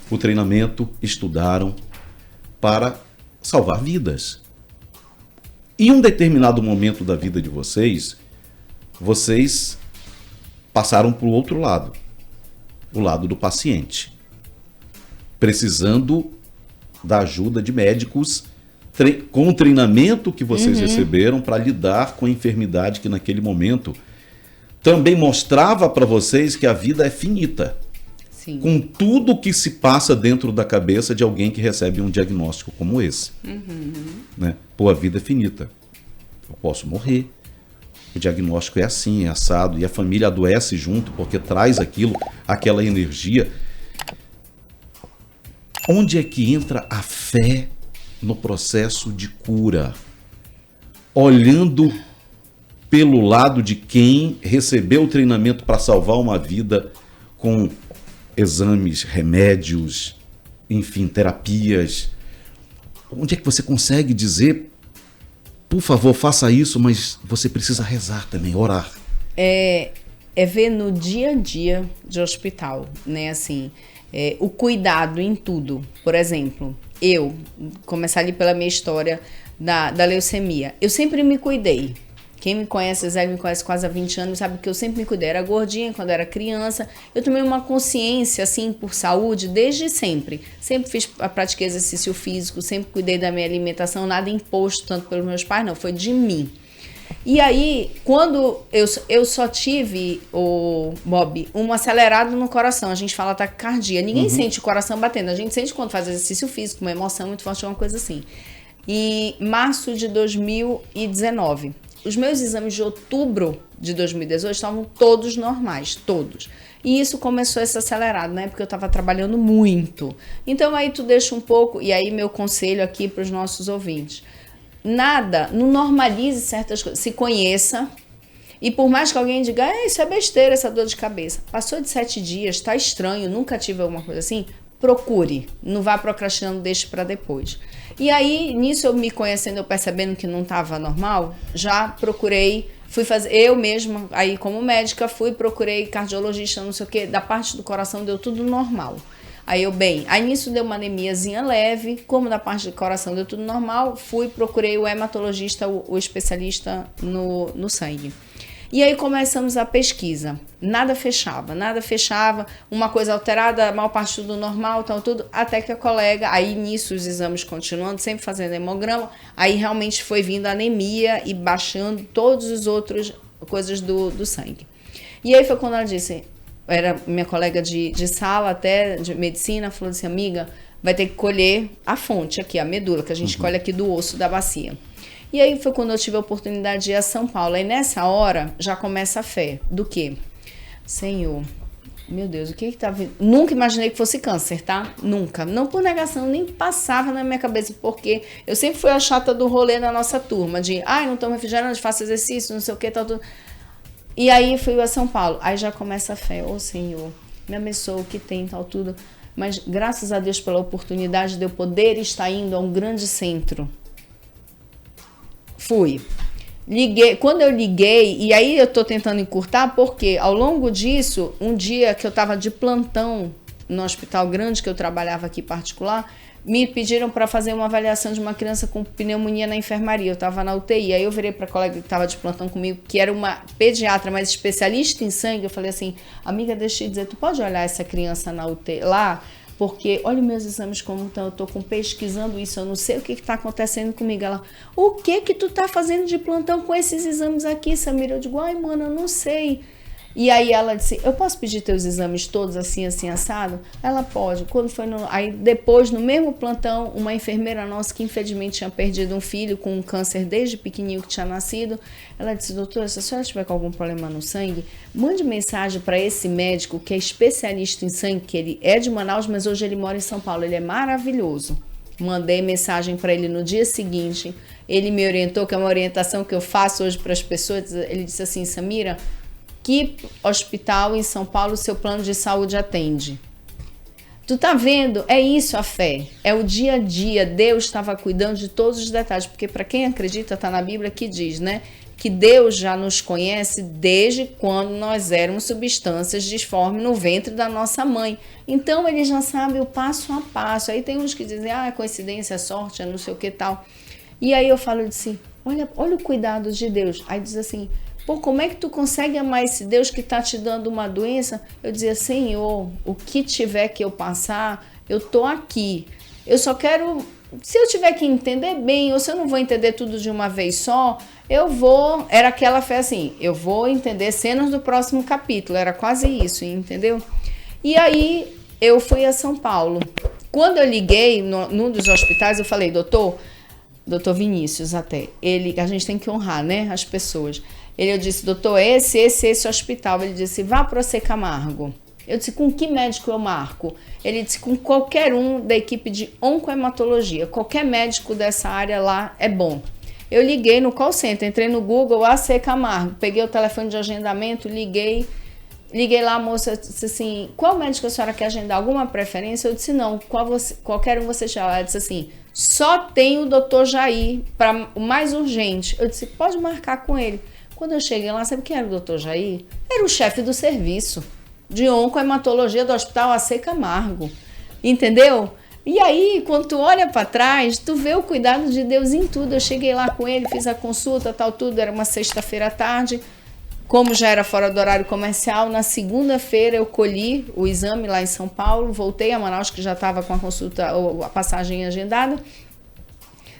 o treinamento, estudaram para salvar vidas. Em um determinado momento da vida de vocês passaram para o outro lado, o lado do paciente, precisando da ajuda de médicos com o treinamento que vocês receberam para lidar com a enfermidade que naquele momento também mostrava para vocês que a vida é finita. Sim. Com tudo que se passa dentro da cabeça de alguém que recebe um diagnóstico como esse. Né? Pô, a vida é finita. Eu posso morrer. O diagnóstico é assim, é assado, e a família adoece junto porque traz aquela energia. Onde é que entra a fé no processo de cura? Olhando pelo lado de quem recebeu o treinamento para salvar uma vida com exames, remédios, enfim, terapias. Onde é que você consegue dizer, por favor, faça isso, mas você precisa rezar também, orar? É ver no dia a dia de hospital, né, assim, o cuidado em tudo. Por exemplo, começar ali pela minha história da leucemia, eu sempre me cuidei. Quem me conhece, Zé me conhece quase há 20 anos, sabe que eu sempre me cuidei. Era gordinha quando era criança. Eu tomei uma consciência, assim, por saúde desde sempre. Sempre pratiquei exercício físico, sempre cuidei da minha alimentação, nada imposto tanto pelos meus pais, não, foi de mim. E aí, quando eu só tive, Bob, um acelerado no coração, a gente fala taquicardia. Ninguém sente o coração batendo, a gente sente quando faz exercício físico, uma emoção muito forte, uma coisa assim. Em março de 2019, os meus exames de outubro de 2018 estavam todos normais, todos. E isso começou a ser acelerado, né? Porque eu estava trabalhando muito. Então aí tu deixa um pouco, e aí meu conselho aqui para os nossos ouvintes. Não normalize certas coisas, se conheça. E por mais que alguém diga, isso é besteira, essa dor de cabeça. Passou de 7 dias, tá estranho, nunca tive alguma coisa assim, procure. Não vá procrastinando, deixe para depois. E aí, nisso eu me conhecendo, eu percebendo que não estava normal, já procurei, fui fazer, eu mesma, aí como médica, procurei cardiologista, não sei o que, da parte do coração deu tudo normal. Aí aí nisso deu uma anemiazinha leve, como da parte do coração deu tudo normal, procurei o hematologista, o especialista no sangue. E aí começamos a pesquisa, nada fechava, uma coisa alterada, a maior parte tudo normal, tudo, até que a colega, aí nisso os exames continuando, sempre fazendo hemograma, aí realmente foi vindo a anemia e baixando todas as outras coisas do sangue. E aí foi quando ela disse, era minha colega de sala até, de medicina, falou assim, amiga, vai ter que colher a fonte aqui, a medula, que a gente colhe aqui do osso da bacia. E aí foi quando eu tive a oportunidade de ir a São Paulo. Aí nessa hora já começa a fé. Do quê? Senhor, meu Deus, o que tá vindo? Nunca imaginei que fosse câncer, tá? Nunca. Não por negação, nem passava na minha cabeça, porque eu sempre fui a chata do rolê da nossa turma, de, não tomo refrigerante, faço exercício, não sei o que, tal, tudo. E aí fui a São Paulo. Aí já começa a fé. Senhor, me abençoa o que tem, tal, tudo. Mas graças a Deus pela oportunidade de eu poder estar indo a um grande centro. Fui. Liguei, quando eu liguei, e aí eu tô tentando encurtar, porque ao longo disso, um dia que eu tava de plantão no hospital grande que eu trabalhava aqui particular, me pediram para fazer uma avaliação de uma criança com pneumonia na enfermaria. Eu tava na UTI, aí eu virei para a colega que tava de plantão comigo, que era uma pediatra, mas especialista em sangue, eu falei assim, amiga, deixa eu dizer, tu pode olhar essa criança na UTI lá? Porque olha os meus exames como estão, eu estou pesquisando isso, eu não sei o que está acontecendo comigo. Ela, o que tu tá fazendo de plantão com esses exames aqui, Samira? Eu digo, mano, eu não sei. E aí ela disse, eu posso pedir teus exames todos assim, assim, assado? Ela pode. Quando foi aí depois, no mesmo plantão, uma enfermeira nossa que infelizmente tinha perdido um filho com um câncer desde pequenininho que tinha nascido, ela disse, doutora, se a senhora tiver com algum problema no sangue, mande mensagem para esse médico que é especialista em sangue, que ele é de Manaus, mas hoje ele mora em São Paulo, ele é maravilhoso. Mandei mensagem para ele no dia seguinte, ele me orientou, que é uma orientação que eu faço hoje para as pessoas, ele disse assim, Samira, que hospital em São Paulo seu plano de saúde atende? Tu tá vendo? É isso a fé. É o dia a dia. Deus estava cuidando de todos os detalhes. Porque para quem acredita, tá na Bíblia que diz, né? Que Deus já nos conhece desde quando nós éramos substâncias disformes no ventre da nossa mãe. Então ele já sabe o passo a passo. Aí tem uns que dizem, é coincidência, é sorte, é não sei o que tal. E aí eu falo assim, olha o cuidado de Deus. Aí diz assim, como é que tu consegue amar esse Deus que está te dando uma doença? Eu dizia, Senhor, o que tiver que eu passar, eu tô aqui. Eu só quero, se eu tiver que entender bem, ou se eu não vou entender tudo de uma vez só, era aquela fé assim, eu vou entender cenas do próximo capítulo, era quase isso, entendeu? E aí eu fui a São Paulo. Quando eu liguei num dos hospitais, eu falei, doutor Vinícius até, a gente tem que honrar, né, as pessoas. Eu disse, doutor, esse hospital. Ele disse, vá para o C. Camargo. Eu disse, com que médico eu marco? Ele disse, com qualquer um da equipe de oncohematologia. Qualquer médico dessa área lá é bom. Eu liguei no call center, entrei no Google, AC Camargo, peguei o telefone de agendamento, liguei lá, a moça disse assim, qual médico a senhora quer agendar? Alguma preferência? Eu disse, não, qualquer um você chama. Ela disse assim, só tem o Dr. Jair, para o mais urgente. Eu disse, pode marcar com ele. Quando eu cheguei lá, sabe quem era o Dr. Jair? Era o chefe do serviço de oncohematologia do Hospital AC Camargo, entendeu? E aí, quando tu olha para trás, tu vê o cuidado de Deus em tudo. Eu cheguei lá com ele, fiz a consulta, tal, tudo, era uma sexta-feira à tarde. Como já era fora do horário comercial, na segunda-feira eu colhi o exame lá em São Paulo, voltei a Manaus, que já estava com a consulta, a passagem agendada.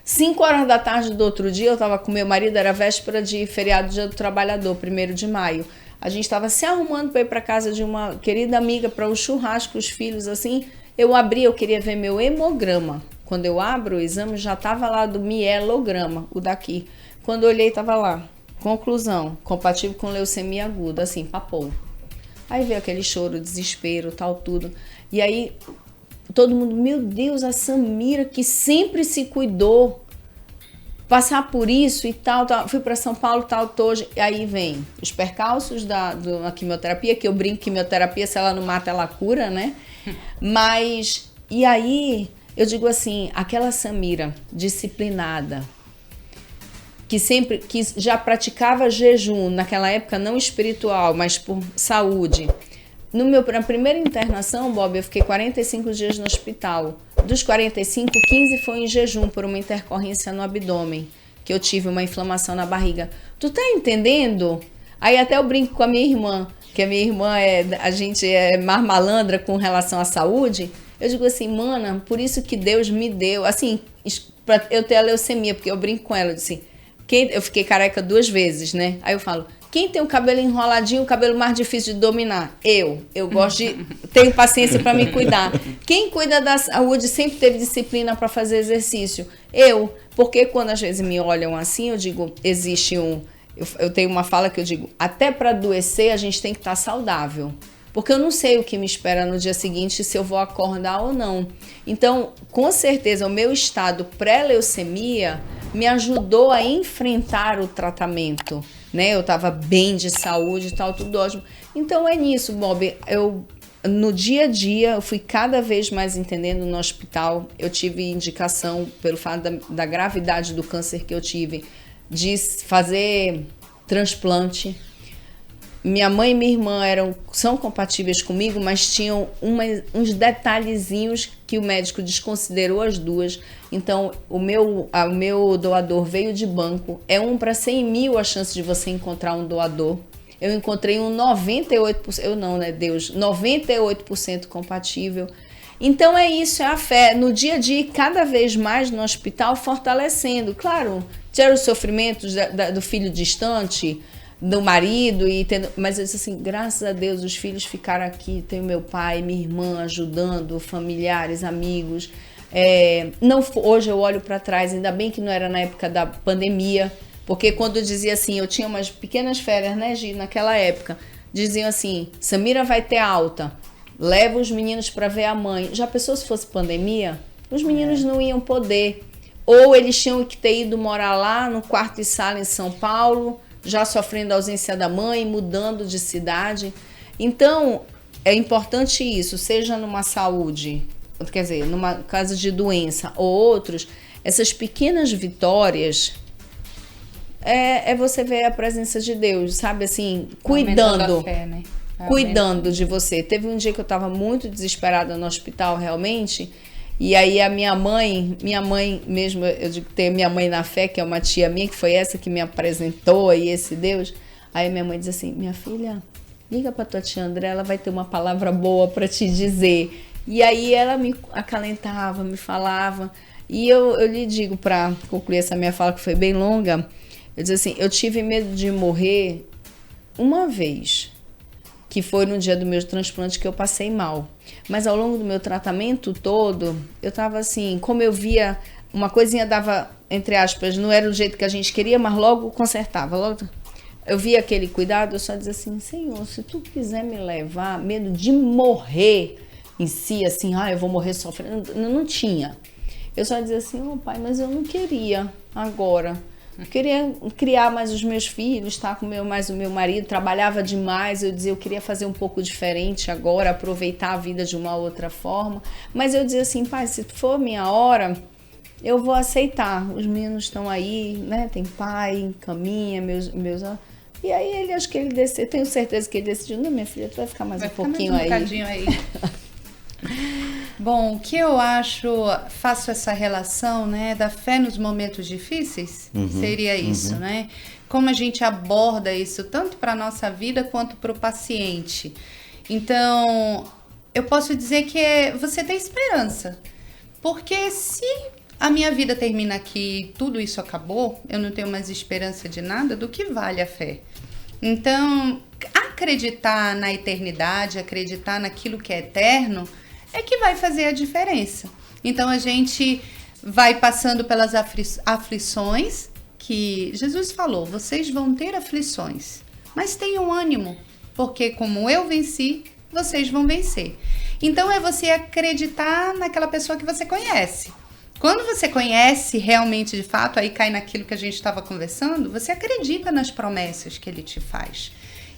5 horas da tarde do outro dia, eu estava com meu marido, era véspera de feriado Dia do Trabalhador, 1º de maio. A gente estava se arrumando para ir para casa de uma querida amiga para um churrasco, os filhos assim. Eu abri, eu queria ver meu hemograma. Quando eu abro o exame, já estava lá do mielograma, o daqui. Quando eu olhei, estava lá. Conclusão, compatível com leucemia aguda, assim, papou. Aí veio aquele choro, desespero, tal, tudo. E aí, todo mundo, meu Deus, a Samira, que sempre se cuidou, passar por isso e tal. Fui para São Paulo, tal, hoje. E aí vem os percalços da quimioterapia, que eu brinco, quimioterapia, se ela não mata, ela cura, né? Mas, e aí, eu digo assim, aquela Samira disciplinada, que já praticava jejum, naquela época não espiritual, mas por saúde. Na primeira internação, Bob, eu fiquei 45 dias no hospital. Dos 45, 15 foi em jejum por uma intercorrência no abdômen, que eu tive uma inflamação na barriga. Tu tá entendendo? Aí até eu brinco com a minha irmã, que a minha irmã a gente é mais malandra com relação à saúde. Eu digo assim, mana, por isso que Deus me deu, assim, pra eu ter a leucemia, porque eu brinco com ela, eu disse, eu fiquei careca 2 vezes, né? Aí eu falo, quem tem o cabelo enroladinho, o cabelo mais difícil de dominar? Eu gosto tenho paciência para me cuidar. Quem cuida da saúde sempre teve disciplina para fazer exercício? Porque quando às vezes me olham assim, eu digo, existe eu tenho uma fala que eu digo, até para adoecer a gente tem que estar saudável. Porque eu não sei o que me espera no dia seguinte, se eu vou acordar ou não. Então, com certeza, o meu estado pré-leucemia me ajudou a enfrentar o tratamento, né? Eu estava bem de saúde e tal, tudo ótimo. Então, é nisso, Bob. No dia a dia, eu fui cada vez mais entendendo no hospital. Eu tive indicação, pelo fato da gravidade do câncer que eu tive, de fazer transplante. Minha mãe e minha irmã são compatíveis comigo, mas tinham uns detalhezinhos que o médico desconsiderou as duas. Então, o meu doador veio de banco. É 1 para 100 mil a chance de você encontrar um doador. Eu encontrei um 98%, 98% compatível. Então, é isso, é a fé. No dia a dia, cada vez mais no hospital, fortalecendo. Claro, tiveram os sofrimentos do filho distante, do marido, mas eu disse assim, graças a Deus os filhos ficaram aqui, tem o meu pai, minha irmã ajudando, familiares, amigos. Hoje eu olho para trás, ainda bem que não era na época da pandemia, porque quando eu dizia assim, eu tinha umas pequenas férias, né, Gi, naquela época, diziam assim, Samira vai ter alta, leva os meninos para ver a mãe. Já pensou se fosse pandemia? Os meninos não iam poder, ou eles tinham que ter ido morar lá no quarto e sala em São Paulo, já sofrendo a ausência da mãe, mudando de cidade. Então, é importante isso, seja numa saúde, quer dizer, numa caso de doença ou outros, essas pequenas vitórias é você ver a presença de Deus, sabe, assim, cuidando, fé, né? Cuidando de você. Teve um dia que eu estava muito desesperada no hospital, realmente, e aí a minha mãe mesmo, eu digo que tem minha mãe na fé, que é uma tia minha, que foi essa que me apresentou aí esse Deus. Aí minha mãe diz assim, minha filha, liga pra tua tia André, ela vai ter uma palavra boa para te dizer. E aí ela me acalentava, me falava. E eu lhe digo, para concluir essa minha fala, que foi bem longa, eu disse assim, eu tive medo de morrer uma vez, que foi no dia do meu transplante que eu passei mal. Mas ao longo do meu tratamento todo, eu tava assim, como eu via, uma coisinha dava, entre aspas, não era do jeito que a gente queria, mas logo consertava. Logo eu via aquele cuidado, eu só dizia assim, Senhor, se tu quiser me levar, medo de morrer em si, assim, eu vou morrer sofrendo, não tinha. Eu só dizia assim, Pai, mas eu não queria agora. Queria criar mais os meus filhos, estar com mais o meu marido, trabalhava demais, eu dizia, eu queria fazer um pouco diferente agora, aproveitar a vida de uma outra forma. Mas eu dizia assim, pai, se for minha hora, eu vou aceitar. Os meninos estão aí, né? Tem pai, caminha, meus... E aí ele, acho que ele decidiu, tenho certeza que ele decidiu, não, minha filha, tu vai ficar mais um pouquinho aí. Um bocadinho aí. Bom, o que eu faço essa relação, né, da fé nos momentos difíceis, seria isso, né? Como a gente aborda isso tanto para a nossa vida quanto para o paciente. Então, eu posso dizer que você tem esperança, porque se a minha vida termina aqui, tudo isso acabou, eu não tenho mais esperança de nada, do que vale a fé? Então, acreditar na eternidade, acreditar naquilo que é eterno, é que vai fazer a diferença. Então, a gente vai passando pelas aflições, que Jesus falou, vocês vão ter aflições, mas tenham ânimo, porque como eu venci, vocês vão vencer. Então, é você acreditar naquela pessoa que você conhece. Quando você conhece realmente, de fato, aí cai naquilo que a gente estava conversando, você acredita nas promessas que ele te faz.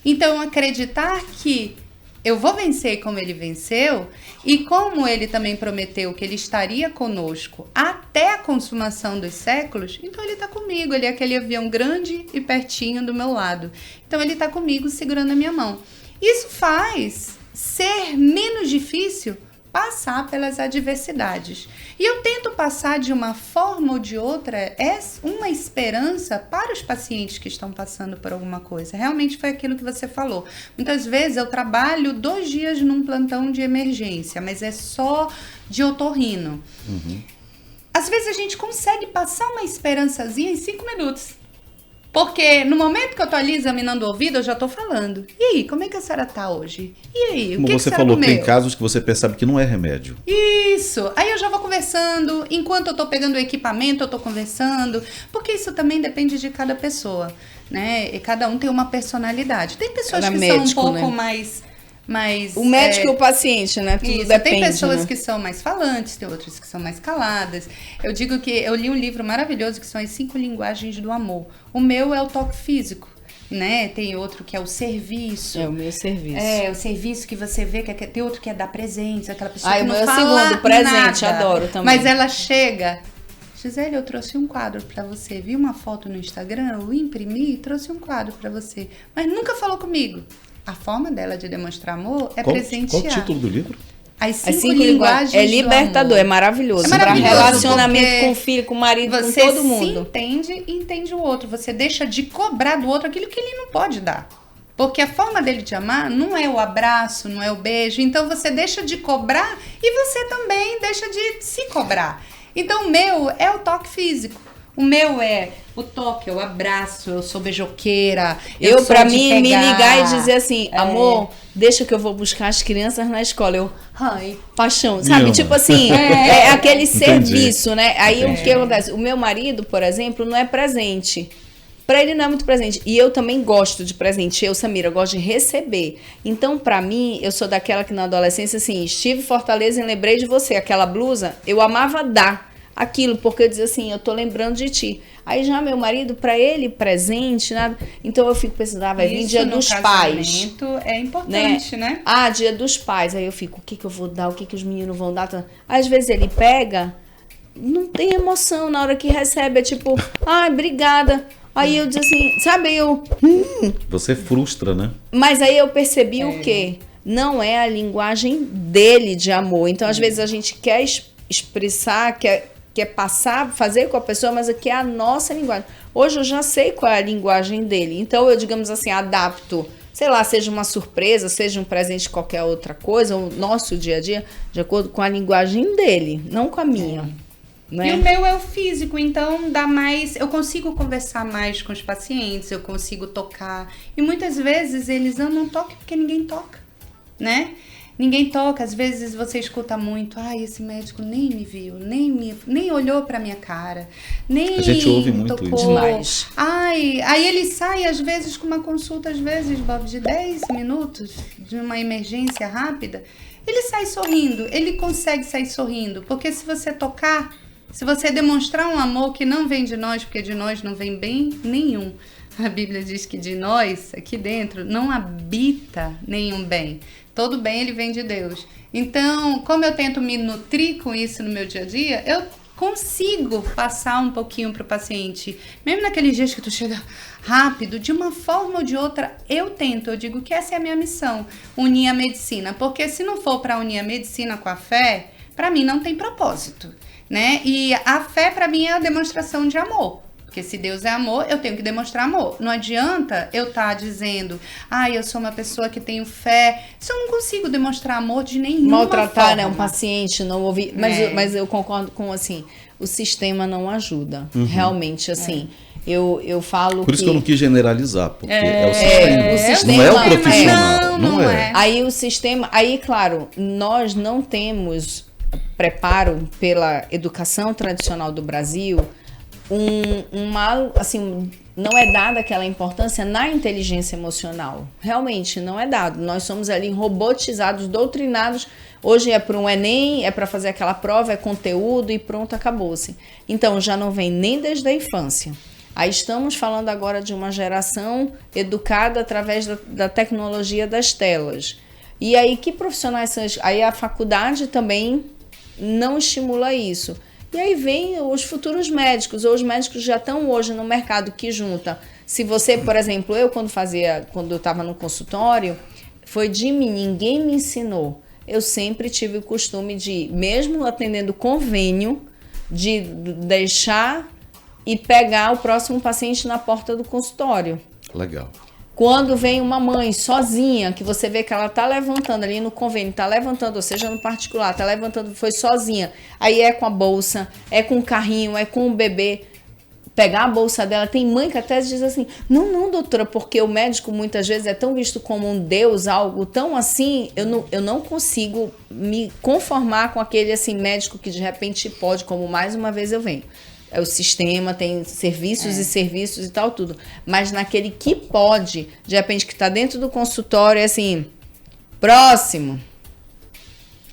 Então, acreditar que eu vou vencer como ele venceu e como ele também prometeu que ele estaria conosco até a consumação dos séculos, então ele está comigo, ele é aquele avião grande e pertinho do meu lado. Então ele está comigo segurando a minha mão. Isso faz ser menos difícil passar pelas adversidades. E eu tento passar de uma forma ou de outra uma esperança para os pacientes que estão passando por alguma coisa. Realmente foi aquilo que você falou. Muitas vezes eu trabalho 2 dias num plantão de emergência, mas é só de otorrino. Às vezes a gente consegue passar uma esperançazinha em 5 minutos. Porque no momento que eu tô ali examinando o ouvido, eu já tô falando. E aí, como é que a senhora tá hoje? E aí, como que você que falou, comeu? tem casos que você percebe que não é remédio. Isso. Aí eu já vou conversando. Enquanto eu tô pegando o equipamento, eu tô conversando. Porque isso também depende de cada pessoa, né? E cada um tem uma personalidade. Tem pessoas Cada que médico, são um pouco né? mais O médico e o paciente, né? Tudo isso, depende, tem pessoas né? que são mais falantes, tem outras que são mais caladas. Eu digo que eu li um livro maravilhoso que são as 5 linguagens do amor. O meu é o toque físico, né? Tem outro que é o serviço. É o meu serviço. É, o serviço que você vê, tem outro que é dar presentes, aquela pessoa Ah, que o não meu é o fala segundo, presente, nada, adoro também. mas ela chega... Gisele, eu trouxe um quadro pra você. Vi uma foto no Instagram, eu imprimi e trouxe um quadro pra você. Mas nunca falou comigo. A forma dela de demonstrar amor é presentear. Qual o título do livro? As As 5 5 linguagens é do libertador, amor. é maravilhoso. É maravilhoso, Para relacionamento porque com o filho, com o marido, com você todo mundo. se entende e entende o outro. Você deixa de cobrar do outro aquilo que ele não pode dar. Porque a forma dele te amar não é o abraço, não é o beijo. Então você deixa de cobrar e você também deixa de se cobrar. Então o meu é o toque físico. O meu é o toque, é o abraço, eu sou beijoqueira. Eu, pra sou de mim, me pegar. ligar e dizer assim, amor, deixa que eu vou buscar as crianças na escola. Eu, ai, paixão, sabe? ama. Tipo assim, é aquele serviço, né? Aí o Entendi. que acontece? O meu marido, por exemplo, não é presente. Pra ele não é muito presente. E eu também gosto de presente. Eu, Samira, gosto de receber. Então, pra mim, eu sou daquela que na adolescência, assim, estive em Fortaleza e lembrei de você. Aquela blusa, eu amava dar aquilo, porque eu dizia assim, eu tô lembrando de ti. Aí já meu marido, pra ele, presente, nada. Então eu fico pensando, vai vir dia dos pais. É importante, né? Ah, dia dos pais. Aí eu fico, o que que eu vou dar? O que que os meninos vão dar? Às vezes ele pega, não tem emoção na hora que recebe. É tipo, ai, obrigada. Aí eu disse assim, sabe, Você frustra, né? Mas aí eu percebi o quê? Não é a linguagem dele de amor. Então, às vezes, a gente quer expressar, quer passar, fazer com a pessoa, mas aqui é a nossa linguagem. Hoje eu já sei qual é a linguagem dele. Então, eu, digamos assim, adapto, sei lá, seja uma surpresa, seja um presente de qualquer outra coisa, o nosso dia a dia, de acordo com a linguagem dele, não com a minha. Né? E o meu é o físico, então dá mais. Eu consigo conversar mais com os pacientes, eu consigo tocar. E muitas vezes eles amam toque porque ninguém toca, né? Ninguém toca, às vezes você escuta muito, esse médico nem me viu, nem olhou pra minha cara, nem A gente ouve muito tocou. isso. Demais. Aí ele sai, às vezes, com uma consulta, às vezes, Bob, de 10 minutos, de uma emergência rápida, ele sai sorrindo, ele consegue sair sorrindo, porque se você tocar, Se você demonstrar um amor que não vem de nós, porque de nós não vem bem nenhum. A Bíblia diz que de nós, aqui dentro, não habita nenhum bem. Todo bem, ele vem de Deus. Então, como eu tento me nutrir com isso no meu dia a dia, eu consigo passar um pouquinho para o paciente. Mesmo naqueles dias que tu chega rápido, de uma forma ou de outra, eu digo que essa é a minha missão, unir a medicina. Porque se não for para unir a medicina com a fé, para mim não tem propósito, né? E a fé, para mim, é a demonstração de amor. Porque se Deus é amor, eu tenho que demonstrar amor. Não adianta eu estar dizendo, eu sou uma pessoa que tenho fé, se eu não consigo demonstrar amor de nenhuma maltratar, forma. né, um paciente, não ouvir. Mas eu concordo com, assim, o sistema não ajuda. Realmente, assim, eu falo Por isso que eu não quis generalizar, porque é o sistema. Não é o profissional. Não é. Aí o sistema... Aí, claro, nós não temos preparo pela educação tradicional do Brasil... assim, não é dada aquela importância na inteligência emocional. Realmente, não é dado. Nós somos ali robotizados, doutrinados. Hoje é para um Enem, é para fazer aquela prova, é conteúdo e pronto, acabou-se. Então, já não vem nem desde a infância. Aí estamos falando agora de uma geração educada através da tecnologia das telas. E aí, que profissionais são? Aí a faculdade também não estimula isso. E aí vem os futuros médicos, ou os médicos já estão hoje no mercado que junta. Se você, por exemplo, quando eu estava no consultório, foi de mim, ninguém me ensinou. Eu sempre tive o costume de, mesmo atendendo convênio, de deixar e pegar o próximo paciente na porta do consultório. Legal. Quando vem uma mãe sozinha, que você vê que ela tá levantando ali no convênio, tá levantando, ou seja, no particular, tá levantando, foi sozinha. Aí é com a bolsa, é com o carrinho, é com o bebê. Pegar a bolsa dela, tem mãe que até diz assim, não, doutora, porque o médico muitas vezes é tão visto como um deus, algo tão assim, eu não consigo me conformar com aquele assim médico que de repente pode, como mais uma vez eu venho. É o sistema, tem serviços e serviços e tal, tudo. Mas naquele que pode, de repente que está dentro do consultório, é assim, próximo.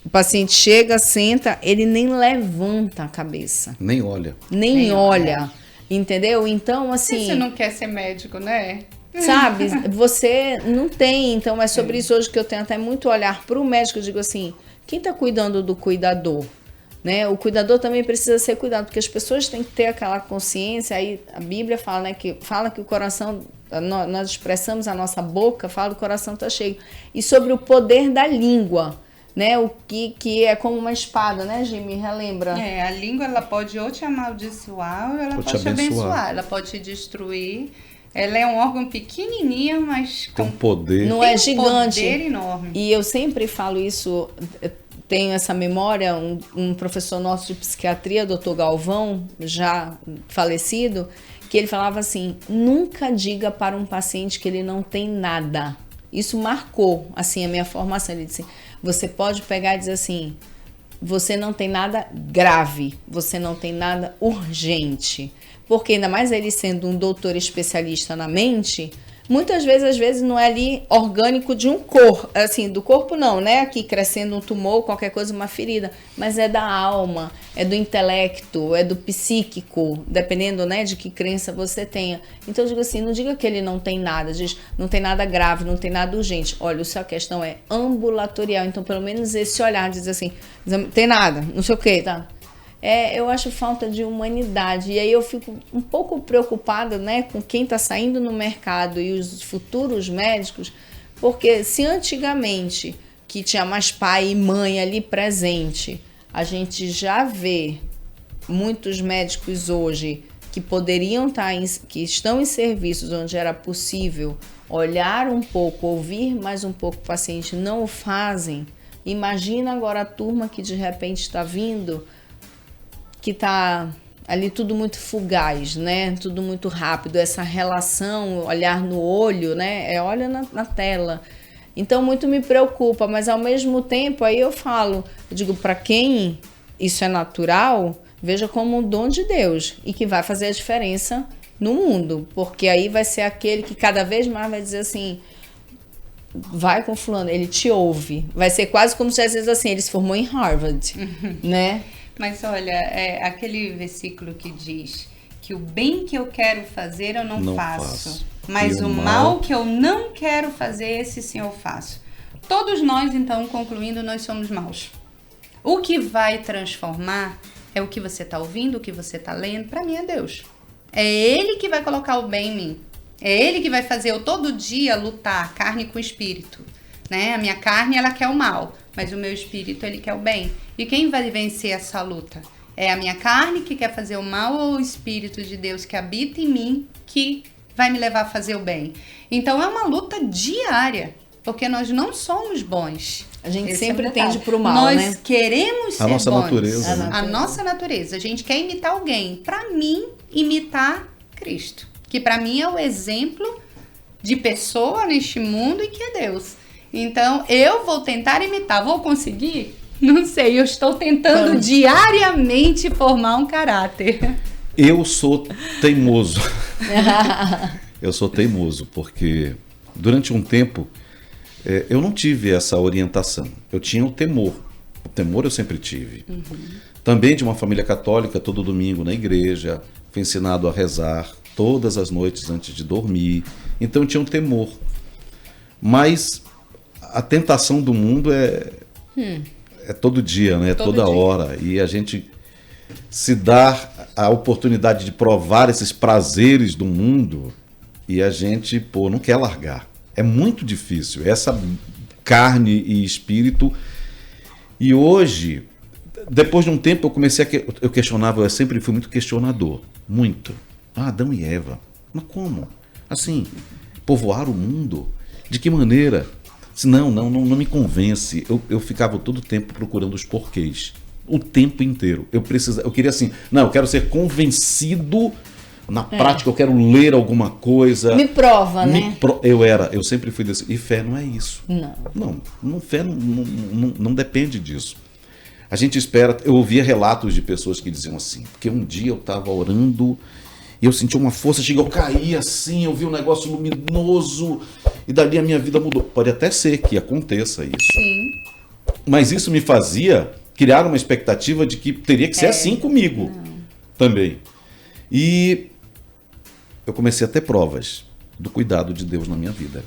O paciente chega, senta, ele nem levanta a cabeça. Nem olha. Nem olha. Entendeu? Então, assim... Você não quer ser médico, né? Sabe? Você não tem. Então, é sobre isso hoje que eu tenho até muito olhar para o médico. Eu digo assim, quem está cuidando do cuidador? Né? O cuidador também precisa ser cuidado, porque as pessoas têm que ter aquela consciência. Aí a Bíblia fala, né, que o coração, nós expressamos a nossa boca, fala que o coração está cheio. E sobre o poder da língua, né? O que é como uma espada, né, Jimmy? Relembra? A língua, ela pode ou te amaldiçoar ou ela pode te abençoar. Ela pode te destruir. Ela é um órgão pequenininho, mas com poder. Não é gigante. Poder enorme. E eu sempre falo isso. Tenho essa memória, um professor nosso de psiquiatria, Dr. Galvão, já falecido, que ele falava assim, nunca diga para um paciente que ele não tem nada. Isso marcou, assim, a minha formação. Ele disse, você pode pegar e dizer assim, você não tem nada grave, você não tem nada urgente. Porque ainda mais ele sendo um doutor especialista na mente... Muitas vezes, às vezes, não é ali orgânico de um corpo, assim, do corpo não, né? Aqui crescendo um tumor, qualquer coisa, uma ferida, mas é da alma, é do intelecto, é do psíquico, dependendo, né, de que crença você tenha. Então, eu digo assim, não diga que ele não tem nada, diz, não tem nada grave, não tem nada urgente. Olha, a sua questão é ambulatorial, então, pelo menos esse olhar, diz assim, não tem nada, não sei o que, tá? Eu acho falta de humanidade. E aí eu fico um pouco preocupada, né, com quem está saindo no mercado e os futuros médicos, porque se antigamente, que tinha mais pai e mãe ali presente, a gente já vê muitos médicos hoje que poderiam estar, que estão em serviços onde era possível olhar um pouco, ouvir mais um pouco o paciente, não o fazem. Imagina agora a turma que de repente está vindo, que está ali tudo muito fugaz, né? Tudo muito rápido, essa relação, olhar no olho, né? Olha na tela. Então, muito me preocupa, mas ao mesmo tempo, aí eu digo, para quem isso é natural, veja como um dom de Deus e que vai fazer a diferença no mundo, porque aí vai ser aquele que cada vez mais vai dizer assim, vai com fulano, ele te ouve. Vai ser quase como se às vezes assim, ele se formou em Harvard, né? Mas olha, aquele versículo que diz que o bem que eu quero fazer eu não faço. Mas o mal que eu não quero fazer, esse sim eu faço. Todos nós, então, concluindo, nós somos maus. O que vai transformar é o que você está ouvindo, o que você está lendo. Para mim é Deus. É Ele que vai colocar o bem em mim. É Ele que vai fazer eu todo dia lutar carne com espírito. Né? A minha carne, ela quer o mal, mas o meu espírito, ele quer o bem. E quem vai vencer essa luta? É a minha carne que quer fazer o mal ou o Espírito de Deus que habita em mim que vai me levar a fazer o bem? Então é uma luta diária, porque nós não somos bons. A gente sempre tende pro mal, nós queremos ser a nossa bons. Natureza, né? A nossa natureza. A gente quer imitar alguém. Para mim, imitar Cristo. Que para mim é o exemplo de pessoa neste mundo e que é Deus. Então, eu vou tentar imitar. Vou conseguir? Não sei. Eu estou tentando diariamente formar um caráter. Eu sou teimoso. Eu sou teimoso, porque durante um tempo eu não tive essa orientação. Eu tinha o temor. O temor eu sempre tive. Também de uma família católica, todo domingo na igreja. Fui ensinado a rezar todas as noites antes de dormir. Então eu tinha um temor. Mas a tentação do mundo é todo dia, né? Toda dia. Hora. E a gente se dá a oportunidade de provar esses prazeres do mundo e a gente, não quer largar. É muito difícil. Essa carne e espírito. E hoje, depois de um tempo, eu comecei eu questionava, eu sempre fui muito questionador. Muito. Adão e Eva. Mas como? Assim, povoar o mundo? De que maneira? Não me convence. Eu ficava todo o tempo procurando os porquês. O tempo inteiro. Eu queria assim, eu quero ser convencido na prática, eu quero ler alguma coisa. Me prova, né? Eu sempre fui desse. E fé não é isso. Fé não depende disso. A gente espera. Eu ouvia relatos de pessoas que diziam assim, porque um dia eu estava orando e eu senti uma força, eu caí assim, eu vi um negócio luminoso e dali a minha vida mudou. Pode até ser que aconteça isso. Sim. Mas isso me fazia criar uma expectativa de que teria que ser assim comigo também. E eu comecei a ter provas do cuidado de Deus na minha vida.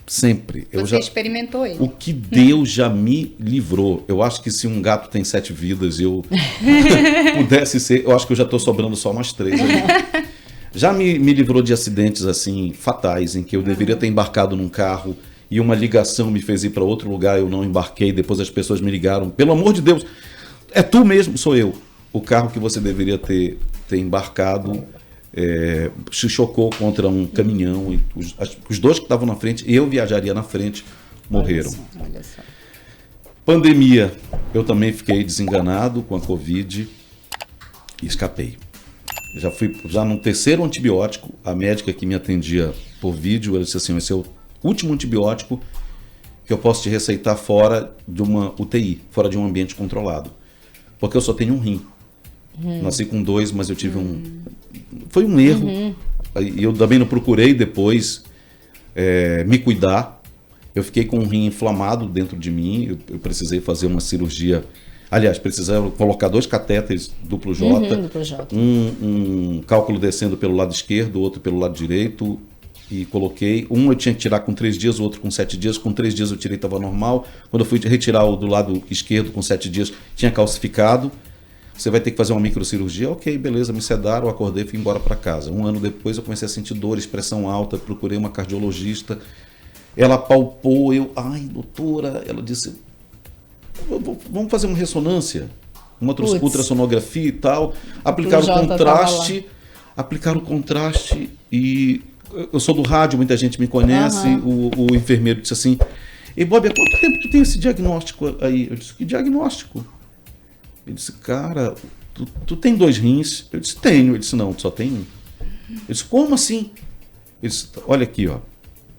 Sempre. Você experimentou ele. O que Deus já me livrou. Eu acho que se um gato tem 7 vidas e eu pudesse ser, eu acho que eu já estou sobrando só umas 3 ali. Já me livrou de acidentes assim fatais, em que eu deveria ter embarcado num carro e uma ligação me fez ir para outro lugar, eu não embarquei, depois as pessoas me ligaram. Pelo amor de Deus, é tu mesmo, sou eu. O carro que você deveria ter embarcado se chocou contra um caminhão e os dois que estavam na frente, eu viajaria na frente, morreram. Olha só. Pandemia, eu também fiquei desenganado com a Covid e escapei. Já no 3º antibiótico, a médica que me atendia por vídeo, ela disse assim, esse é o último antibiótico que eu posso te receitar fora de uma UTI, fora de um ambiente controlado. Porque eu só tenho um rim. Nasci com 2, mas eu tive Foi um erro. E eu também não procurei depois me cuidar. Eu fiquei com um rim inflamado dentro de mim. Eu precisei fazer uma cirurgia. Aliás, precisaram colocar 2 catéteres duplo J. Duplo J. Um cálculo descendo pelo lado esquerdo, outro pelo lado direito. E coloquei. Um eu tinha que tirar com 3 dias, o outro com 7 dias. Com 3 dias eu tirei, estava normal. Quando eu fui retirar o do lado esquerdo com 7 dias, tinha calcificado. Você vai ter que fazer uma microcirurgia. Ok, beleza, me sedaram, acordei e fui embora para casa. 1 ano depois eu comecei a sentir dores, pressão alta, procurei uma cardiologista. Ela palpou, ai, doutora, ela disse, vamos fazer uma ressonância, uma ultrassonografia e tal. Aplicaram o contraste e eu sou do rádio, muita gente me conhece. O enfermeiro disse assim, e Bob, há quanto tempo tu tem esse diagnóstico aí? Eu disse, que diagnóstico? Ele disse, cara, tu tem 2 rins? Eu disse, tenho. Ele disse, não, tu só tem 1. Eu disse, como assim? Ele disse, olha aqui, ó,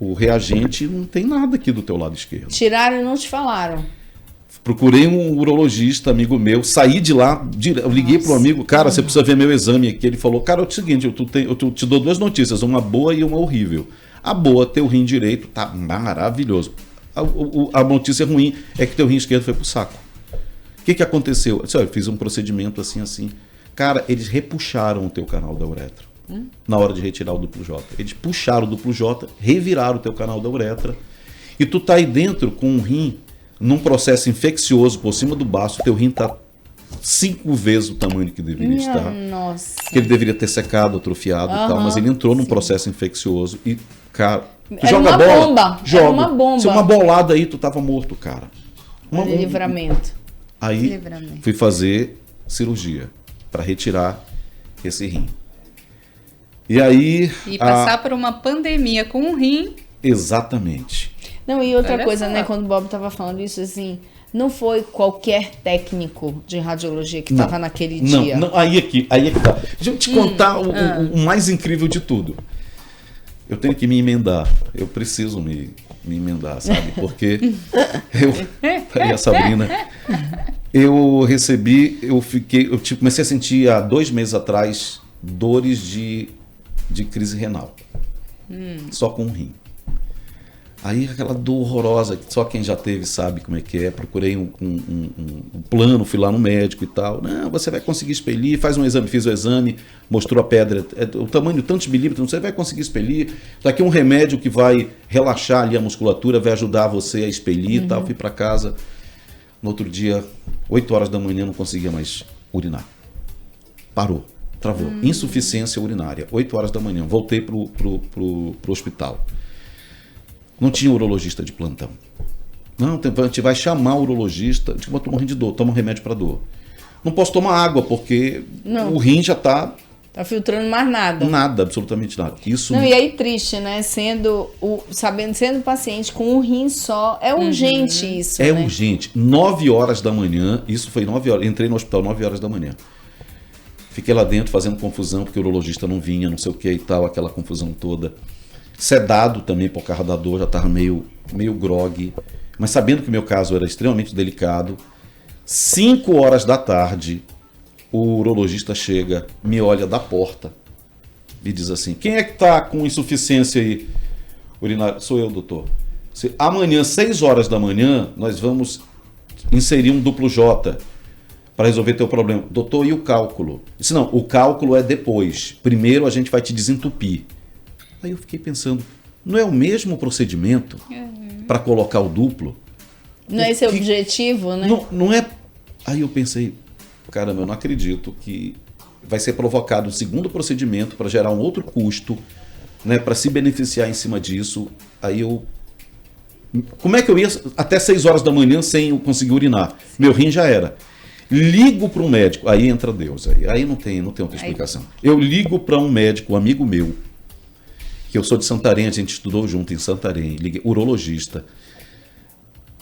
o reagente não tem nada aqui do teu lado esquerdo. Tiraram e não te falaram. Procurei um urologista, amigo meu, saí de lá, eu liguei pro amigo, cara, você precisa ver meu exame aqui. Ele falou, cara, é o seguinte, eu te dou 2 notícias, uma boa e uma horrível. A boa, teu rim direito tá maravilhoso. A notícia ruim é que teu rim esquerdo foi pro saco. que aconteceu? Eu disse, olha, eu fiz um procedimento assim, assim. Cara, eles repuxaram o teu canal da uretra. Na hora de retirar o duplo J. Eles puxaram o duplo J, reviraram o teu canal da uretra. E tu tá aí dentro com um rim num processo infeccioso por cima do baço. Teu rim tá 5 vezes o tamanho que deveria estar. Nossa. Que ele deveria ter secado, atrofiado e tal. Mas ele entrou num processo infeccioso. E, cara, tu Era joga uma bola. bomba. Joga. Era uma bomba. Se uma bolada aí, tu tava morto, cara. Olha, livramento. Aí Livramento. fui fazer cirurgia para retirar esse rim. E aí. E passar por uma pandemia com um rim. Exatamente. Não, e outra Olha coisa, só. né? Quando o Bob tava falando isso, assim, não foi qualquer técnico de radiologia que tava naquele dia. Não, aí é que tá. Deixa eu te contar o mais incrível de tudo. Eu tenho que me emendar. Eu preciso me emendar, sabe? Porque aí a Sabrina, eu recebi, comecei a sentir há 2 meses atrás dores de crise renal. Só com um rim. Aí aquela dor horrorosa, que só quem já teve sabe como é que é. Procurei um plano, fui lá no médico e tal. Não, você vai conseguir expelir, faz um exame, fiz o exame, mostrou a pedra, o tamanho de tantos milímetros, você vai conseguir expelir. Daqui um remédio que vai relaxar ali a musculatura, vai ajudar você a expelir e tal. Fui para casa, no outro dia, 8 horas da manhã, não conseguia mais urinar. Parou, travou. Insuficiência urinária, 8 horas da manhã. Voltei pro hospital. Não tinha urologista de plantão. Não, a gente vai chamar o urologista. Eu vou tomar um rim de dor, toma um remédio para dor. Não posso tomar água, porque o rim já está... Tá filtrando mais nada. Nada, absolutamente nada. Isso Não, e aí triste, né? Sendo paciente com um rim só, é urgente isso, é né? urgente. 9 horas da manhã, isso foi 9 horas, entrei no hospital 9 horas da manhã. Fiquei lá dentro fazendo confusão, porque o urologista não vinha, não sei o que e tal, aquela confusão toda. Sedado também por causa da dor, já estava meio grogue. Mas sabendo que o meu caso era extremamente delicado, 5 horas da tarde, o urologista chega, me olha da porta e diz assim, quem é que está com insuficiência aí urinária? Sou eu, doutor. Amanhã, 6 horas da manhã, nós vamos inserir um duplo J para resolver teu problema. Doutor, e o cálculo? Disse, não, o cálculo é depois. Primeiro a gente vai te desentupir. Aí eu fiquei pensando, não é o mesmo procedimento para colocar o duplo? Não é esse o objetivo, né? Não é. Aí eu pensei, caramba, eu não acredito que vai ser provocado um segundo procedimento para gerar um outro custo, né, para se beneficiar em cima disso. Aí eu... Como é que eu ia até 6 horas da manhã sem eu conseguir urinar? Meu rim já era. Ligo para um médico, aí entra Deus. Aí não tem outra explicação. Eu ligo para um médico, um amigo meu, que eu sou de Santarém, a gente estudou junto em Santarém, liguei, urologista.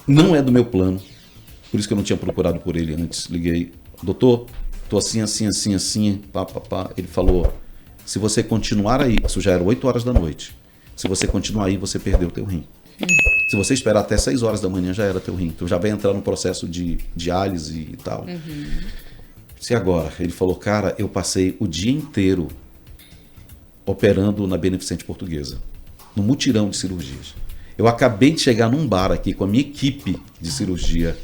Não é do meu plano, por isso que eu não tinha procurado por ele antes. Liguei, doutor, tô assim. Pá. Ele falou, se você continuar aí, isso já era 8 horas da noite, se você continuar aí, você perdeu o teu rim. Se você esperar até 6 horas da manhã, já era teu rim. Tu já vai entrar no processo de diálise e tal. E agora? Ele falou, cara, eu passei o dia inteiro operando na Beneficente Portuguesa, no mutirão de cirurgias. Eu acabei de chegar num bar aqui com a minha equipe de cirurgia.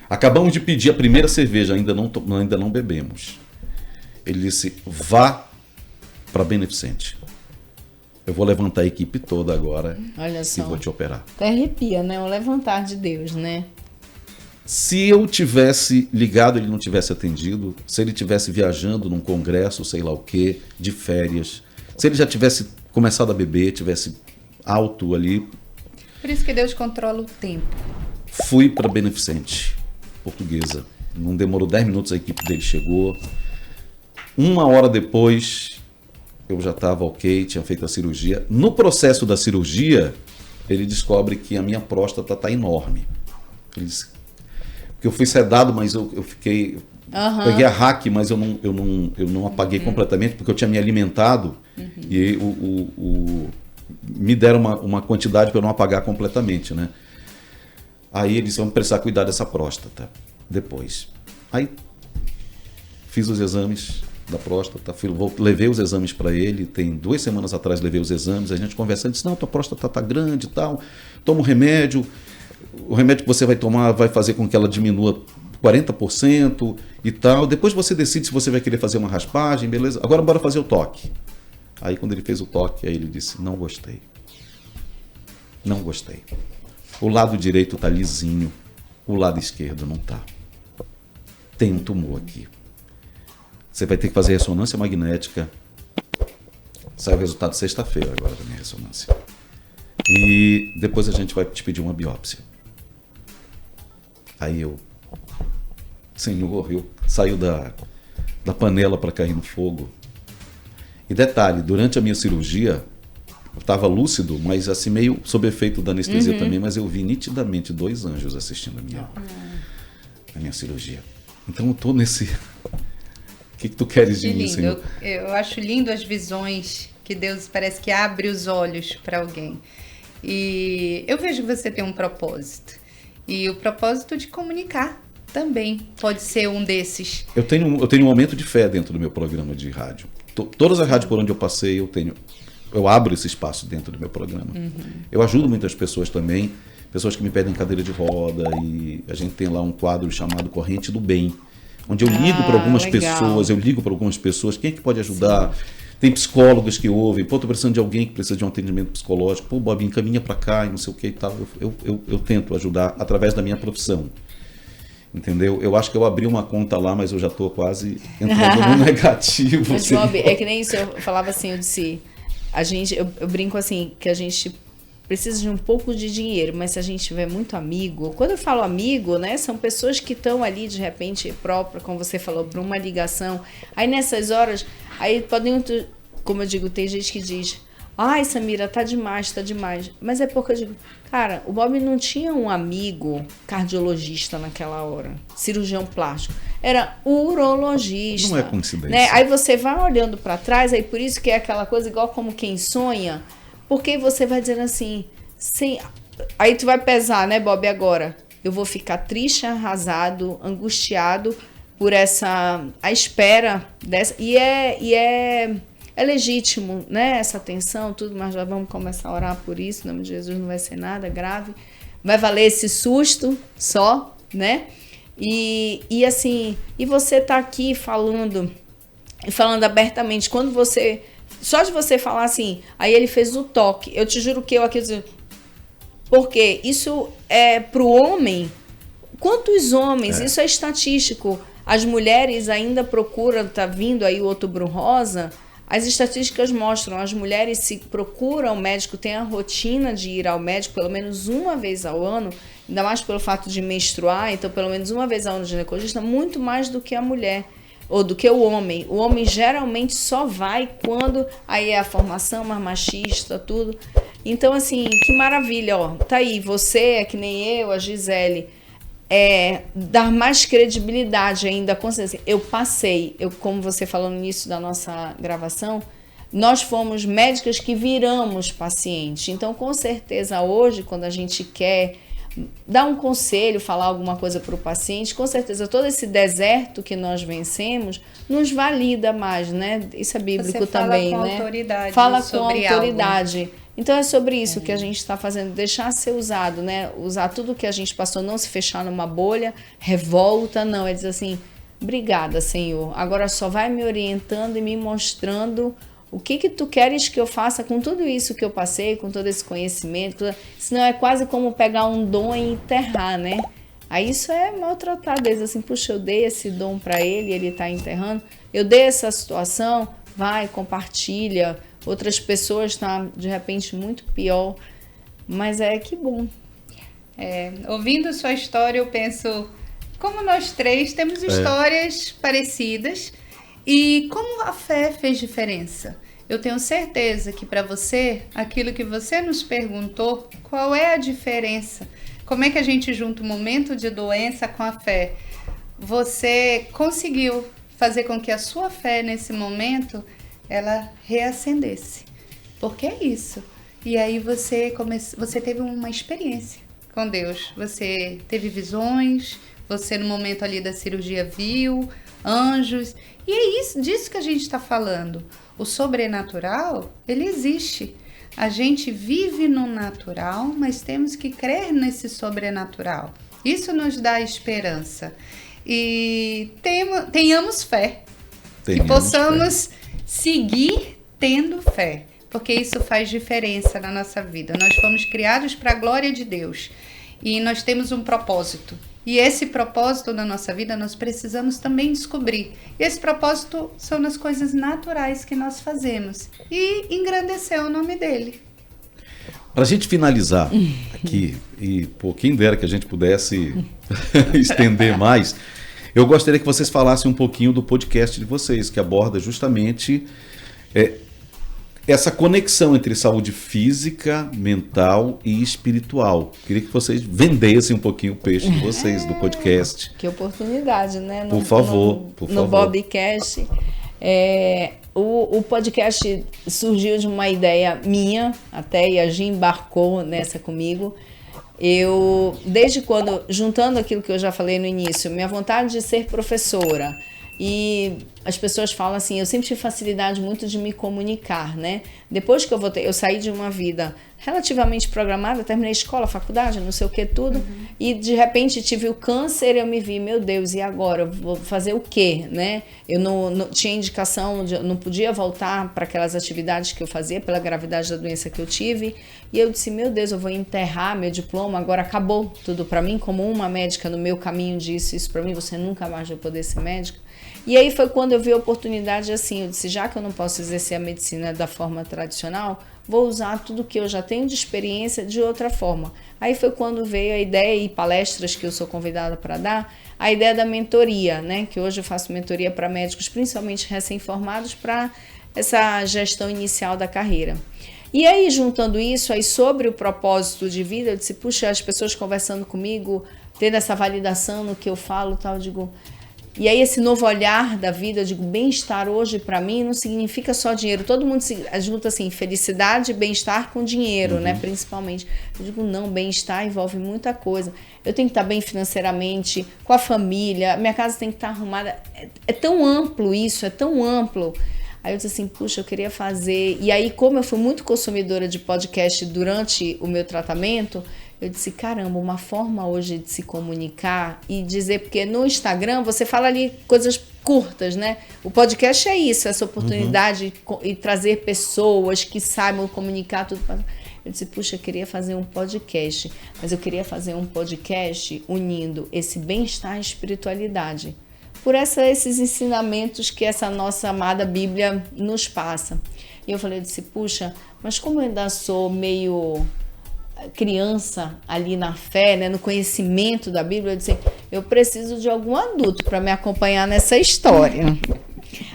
Acabamos de pedir a primeira cerveja, ainda não bebemos. Ele disse, vá para Beneficente. Eu vou levantar a equipe toda agora. Olha só. E vou te operar. Até arrepia, né? O levantar de Deus, né? Se eu tivesse ligado, ele não tivesse atendido, se ele tivesse viajando num congresso, sei lá o quê, de férias, se ele já tivesse começado a beber, tivesse alto ali. Por isso que Deus controla o tempo. Fui para Beneficente Portuguesa. Não demorou 10 minutos, a equipe dele chegou. 1 hora depois, eu já estava ok, tinha feito a cirurgia. No processo da cirurgia, ele descobre que a minha próstata está enorme. Ele disse, porque eu fui sedado, mas eu fiquei... Peguei a hack, mas eu não apaguei completamente, porque eu tinha me alimentado e me deram uma quantidade para eu não apagar completamente, né? Aí eles vão precisar cuidar dessa próstata depois. Aí fiz os exames da próstata, levei os exames para ele, tem 2 semanas atrás levei os exames, a gente conversando, disse, não, tua próstata tá grande e tal, toma um remédio, o remédio que você vai tomar vai fazer com que ela diminua 40% e tal. Depois você decide se você vai querer fazer uma raspagem, beleza? Agora bora fazer o toque. Aí quando ele fez o toque, aí ele disse, não gostei. Não gostei. O lado direito tá lisinho, o lado esquerdo não tá. Tem um tumor aqui. Você vai ter que fazer ressonância magnética. Sai o resultado sexta-feira agora da minha ressonância. E depois a gente vai te pedir uma biópsia. Aí eu... Senhor, eu saio da panela para cair no fogo. E detalhe, durante a minha cirurgia, eu estava lúcido, mas assim meio sob efeito da anestesia também, mas eu vi nitidamente 2 anjos assistindo a minha cirurgia. Então eu tô nesse... O que tu queres de mim, Senhor? Eu acho lindo as visões que Deus parece que abre os olhos para alguém. E eu vejo que você tem um propósito. E o propósito de comunicar também pode ser um desses. Eu tenho um momento de fé dentro do meu programa de rádio. Todas as rádios por onde eu passei, eu abro esse espaço dentro do meu programa. Eu ajudo muitas pessoas também, pessoas que me pedem cadeira de roda, e a gente tem lá um quadro chamado Corrente do Bem, onde eu ligo para algumas pessoas, quem é que pode ajudar? Sim. Tem psicólogos que ouvem, pô, tô precisando de alguém que precisa de um atendimento psicológico, pô, Bob, encaminha para cá e não sei o que e tal. Eu tento ajudar através da minha profissão. Entendeu? Eu acho que eu abri uma conta lá, mas eu já estou quase entrando no negativo. Mas, assim. Bob, é que nem isso, eu falava assim, eu disse, eu brinco assim, que a gente precisa de um pouco de dinheiro, mas se a gente tiver muito amigo, quando eu falo amigo, né, são pessoas que estão ali, de repente, própria, como você falou, para uma ligação, aí nessas horas, aí podem, como eu digo, tem gente que diz, ai, Samira, tá demais, mas é porque eu digo, cara, o Bob não tinha um amigo cardiologista naquela hora, cirurgião plástico, era urologista. Não é coincidência. Né? Aí você vai olhando para trás, aí por isso que é aquela coisa igual como quem sonha, porque você vai dizendo assim, aí tu vai pesar, né, Bob, agora, eu vou ficar triste, arrasado, angustiado por a espera dessa, e é legítimo, né, essa tensão, tudo, mas já vamos começar a orar por isso, em nome de Jesus, não vai ser nada grave, vai valer esse susto só, né, e assim, e você tá aqui falando abertamente, quando você, só de você falar assim, aí ele fez o toque, eu te juro que eu aqui, porque isso é pro homem, quantos homens, isso é estatístico, as mulheres ainda procuram, tá vindo aí o Outubro Rosa. As estatísticas mostram, as mulheres se procuram médico, têm a rotina de ir ao médico pelo menos uma vez ao ano, ainda mais pelo fato de menstruar, então pelo menos uma vez ao ano ginecologista, muito mais do que a mulher, ou do que o homem. O homem geralmente só vai quando aí é a formação mais machista, tudo. Então assim, que maravilha, ó, tá aí, você é que nem eu, a Gisele, dar mais credibilidade ainda, consciência. Eu passei, como você falou no início da nossa gravação, nós fomos médicas que viramos paciente. Então, com certeza, hoje, quando a gente quer dar um conselho, falar alguma coisa para o paciente, com certeza, todo esse deserto que nós vencemos nos valida mais, né? Isso é bíblico você também, fala com né? Autoridade fala sobre com autoridade. Algo. Então é sobre isso que a gente está fazendo, deixar ser usado, né? Usar tudo que a gente passou, não se fechar numa bolha, revolta, não. É dizer assim, obrigada, Senhor. Agora só vai me orientando e me mostrando o que tu queres que eu faça com tudo isso que eu passei, com todo esse conhecimento. Senão é quase como pegar um dom e enterrar, né? Aí isso é maltratar Deus, assim, puxa, eu dei esse dom para ele está enterrando. Eu dei essa situação, vai, compartilha. Outras pessoas estão, de repente, muito pior. Mas que bom. Ouvindo sua história, eu penso, como nós três temos histórias parecidas e como a fé fez diferença. Eu tenho certeza que para você, aquilo que você nos perguntou, qual é a diferença? Como é que a gente junta o momento de doença com a fé? Você conseguiu fazer com que a sua fé nesse momento ela reacendesse, porque é isso. E aí você teve uma experiência com Deus, você teve visões, você no momento ali da cirurgia viu anjos, e é disso que a gente está falando. O sobrenatural, ele existe. A gente vive no natural, mas temos que crer nesse sobrenatural. Isso nos dá esperança. E tenhamos fé. Que possamos seguir tendo fé. Porque isso faz diferença na nossa vida. Nós fomos criados para a glória de Deus. E nós temos um propósito. E esse propósito da nossa vida nós precisamos também descobrir. E esse propósito são nas coisas naturais que nós fazemos. E engrandecer o nome dele. Para a gente finalizar aqui, e quem dera que a gente pudesse estender mais, eu gostaria que vocês falassem um pouquinho do podcast de vocês, que aborda justamente essa conexão entre saúde física, mental e espiritual. Queria que vocês vendessem um pouquinho o peixe de vocês, do podcast. Que oportunidade, né? Por favor. No Bobcast. O podcast surgiu de uma ideia minha, até, e a Gi embarcou nessa comigo. Eu, desde quando, juntando aquilo que eu já falei no início, minha vontade de ser professora, e as pessoas falam assim, eu sempre tive facilidade muito de me comunicar, né? Depois que eu saí de uma vida relativamente programada, terminei escola, faculdade, não sei o que, tudo, e de repente tive o câncer, eu me vi, meu Deus, e agora? Eu vou fazer o quê, né? Eu não tinha indicação, não podia voltar para aquelas atividades que eu fazia pela gravidade da doença que eu tive, e eu disse, meu Deus, eu vou enterrar meu diploma, agora acabou tudo para mim, como uma médica no meu caminho disse isso para mim, você nunca mais vai poder ser médica. E aí foi quando eu vi a oportunidade assim, eu disse, já que eu não posso exercer a medicina da forma tradicional, vou usar tudo que eu já tenho de experiência de outra forma. Aí foi quando veio a ideia e palestras que eu sou convidada para dar, a ideia da mentoria, né? Que hoje eu faço mentoria para médicos, principalmente recém-formados, para essa gestão inicial da carreira. E aí, juntando isso, aí sobre o propósito de vida, eu disse, puxa, as pessoas conversando comigo, tendo essa validação no que eu falo, tal, eu digo... E aí esse novo olhar da vida, eu digo, bem-estar hoje para mim não significa só dinheiro. Todo mundo se junta assim, felicidade e bem-estar com dinheiro, né, principalmente. Eu digo, não, bem-estar envolve muita coisa. Eu tenho que estar bem financeiramente, com a família, minha casa tem que estar arrumada. É tão amplo isso, é tão amplo. Aí eu disse assim, puxa, eu queria fazer... E aí, como eu fui muito consumidora de podcast durante o meu tratamento... Eu disse, caramba, uma forma hoje de se comunicar e dizer, porque no Instagram você fala ali coisas curtas, né? O podcast é isso, essa oportunidade de trazer pessoas que saibam comunicar tudo. Eu disse, puxa, eu queria fazer um podcast, mas eu queria fazer um podcast unindo esse bem-estar e espiritualidade. Por esses ensinamentos que essa nossa amada Bíblia nos passa. E eu disse, puxa, mas como eu ainda sou meio... criança ali na fé, né, no conhecimento da Bíblia, eu disse, eu preciso de algum adulto para me acompanhar nessa história.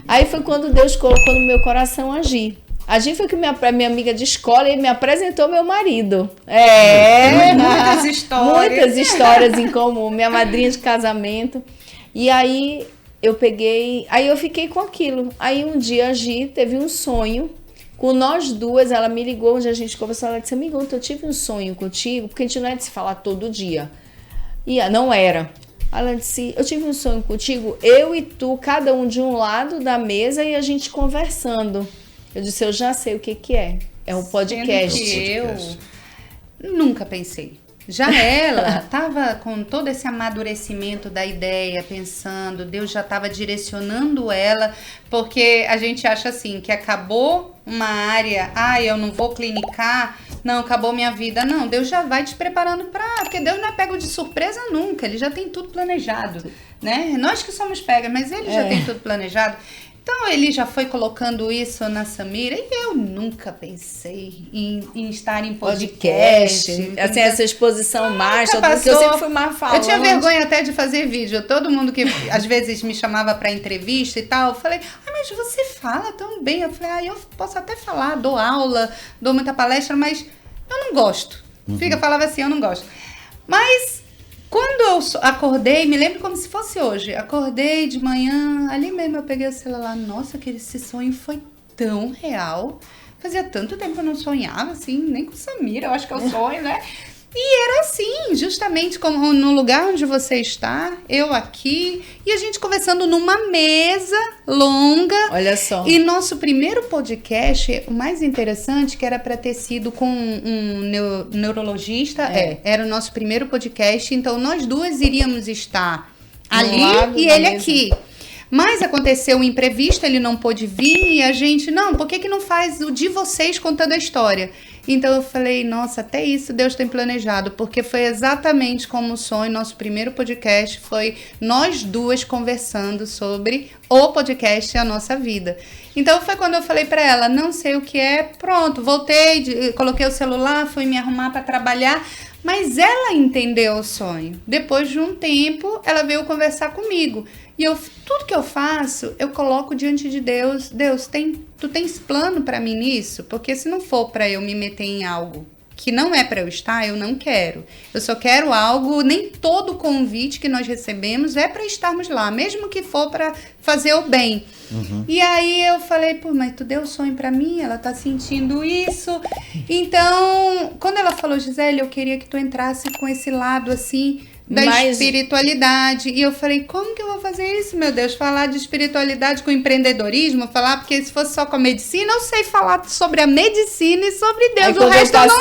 Aí foi quando Deus colocou no meu coração a Gi. A Gi foi que minha amiga de escola e me apresentou meu marido. Muitas histórias. Muitas histórias em comum. Minha madrinha de casamento. E aí eu fiquei com aquilo. Aí um dia a Gi teve um sonho. Com nós duas, ela me ligou, onde a gente conversou, ela disse, amiga, eu tive um sonho contigo, porque a gente não é de se falar todo dia. E não era. Ela disse, eu tive um sonho contigo, eu e tu, cada um de um lado da mesa e a gente conversando. Eu disse, eu já sei o que é. É um podcast. Sendo que eu nunca pensei. Já ela estava com todo esse amadurecimento da ideia, pensando, Deus já estava direcionando ela, porque a gente acha assim, que acabou uma área, eu não vou clinicar, não, acabou minha vida. Não, Deus já vai te preparando porque Deus não é pego de surpresa nunca, Ele já tem tudo planejado, né? Nós que somos pegas, mas Ele já tem tudo planejado. Então, ele já foi colocando isso na Samira e eu nunca pensei em estar em podcast. Assim, essa exposição mais, porque eu sempre fui mais falante. Eu tinha vergonha até de fazer vídeo. Todo mundo que às vezes me chamava para entrevista e tal, eu falei, mas você fala tão bem. Eu falei, eu posso até falar, dou aula, dou muita palestra, mas eu não gosto. Falava assim, eu não gosto. Mas... quando eu acordei, me lembro como se fosse hoje, acordei de manhã, ali mesmo eu peguei o celular, nossa, esse sonho foi tão real, fazia tanto tempo que eu não sonhava assim, nem com Samira, eu acho que é o sonho, né? E era assim, justamente como no lugar onde você está, eu aqui, e a gente conversando numa mesa longa. Olha só. E nosso primeiro podcast, o mais interessante, que era para ter sido com um neurologista, era o nosso primeiro podcast, então nós duas iríamos estar ali e ele aqui. Mas aconteceu um imprevisto, ele não pôde vir e a gente, por que não faz o de vocês contando a história? Então eu falei, nossa, até isso Deus tem planejado, porque foi exatamente como o sonho, nosso primeiro podcast foi nós duas conversando sobre o podcast e a nossa vida. Então foi quando eu falei pra ela, não sei o que é, pronto, voltei, coloquei o celular, fui me arrumar pra trabalhar, mas ela entendeu o sonho. Depois de um tempo, ela veio conversar comigo. E tudo que eu faço, eu coloco diante de Deus. Deus, tu tens plano pra mim nisso? Porque se não for pra eu me meter em algo que não é pra eu estar, eu não quero. Eu só quero algo, nem todo convite que nós recebemos é pra estarmos lá, mesmo que for pra fazer o bem. Uhum. E aí eu falei, mas tu deu sonho pra mim, ela tá sentindo isso. Então, quando ela falou, Gisele, eu queria que tu entrasse com esse lado assim da espiritualidade. E eu falei, como que eu vou fazer isso, meu Deus? Falar de espiritualidade com empreendedorismo? Porque se fosse só com a medicina, eu sei falar sobre a medicina e sobre Deus. O resto eu não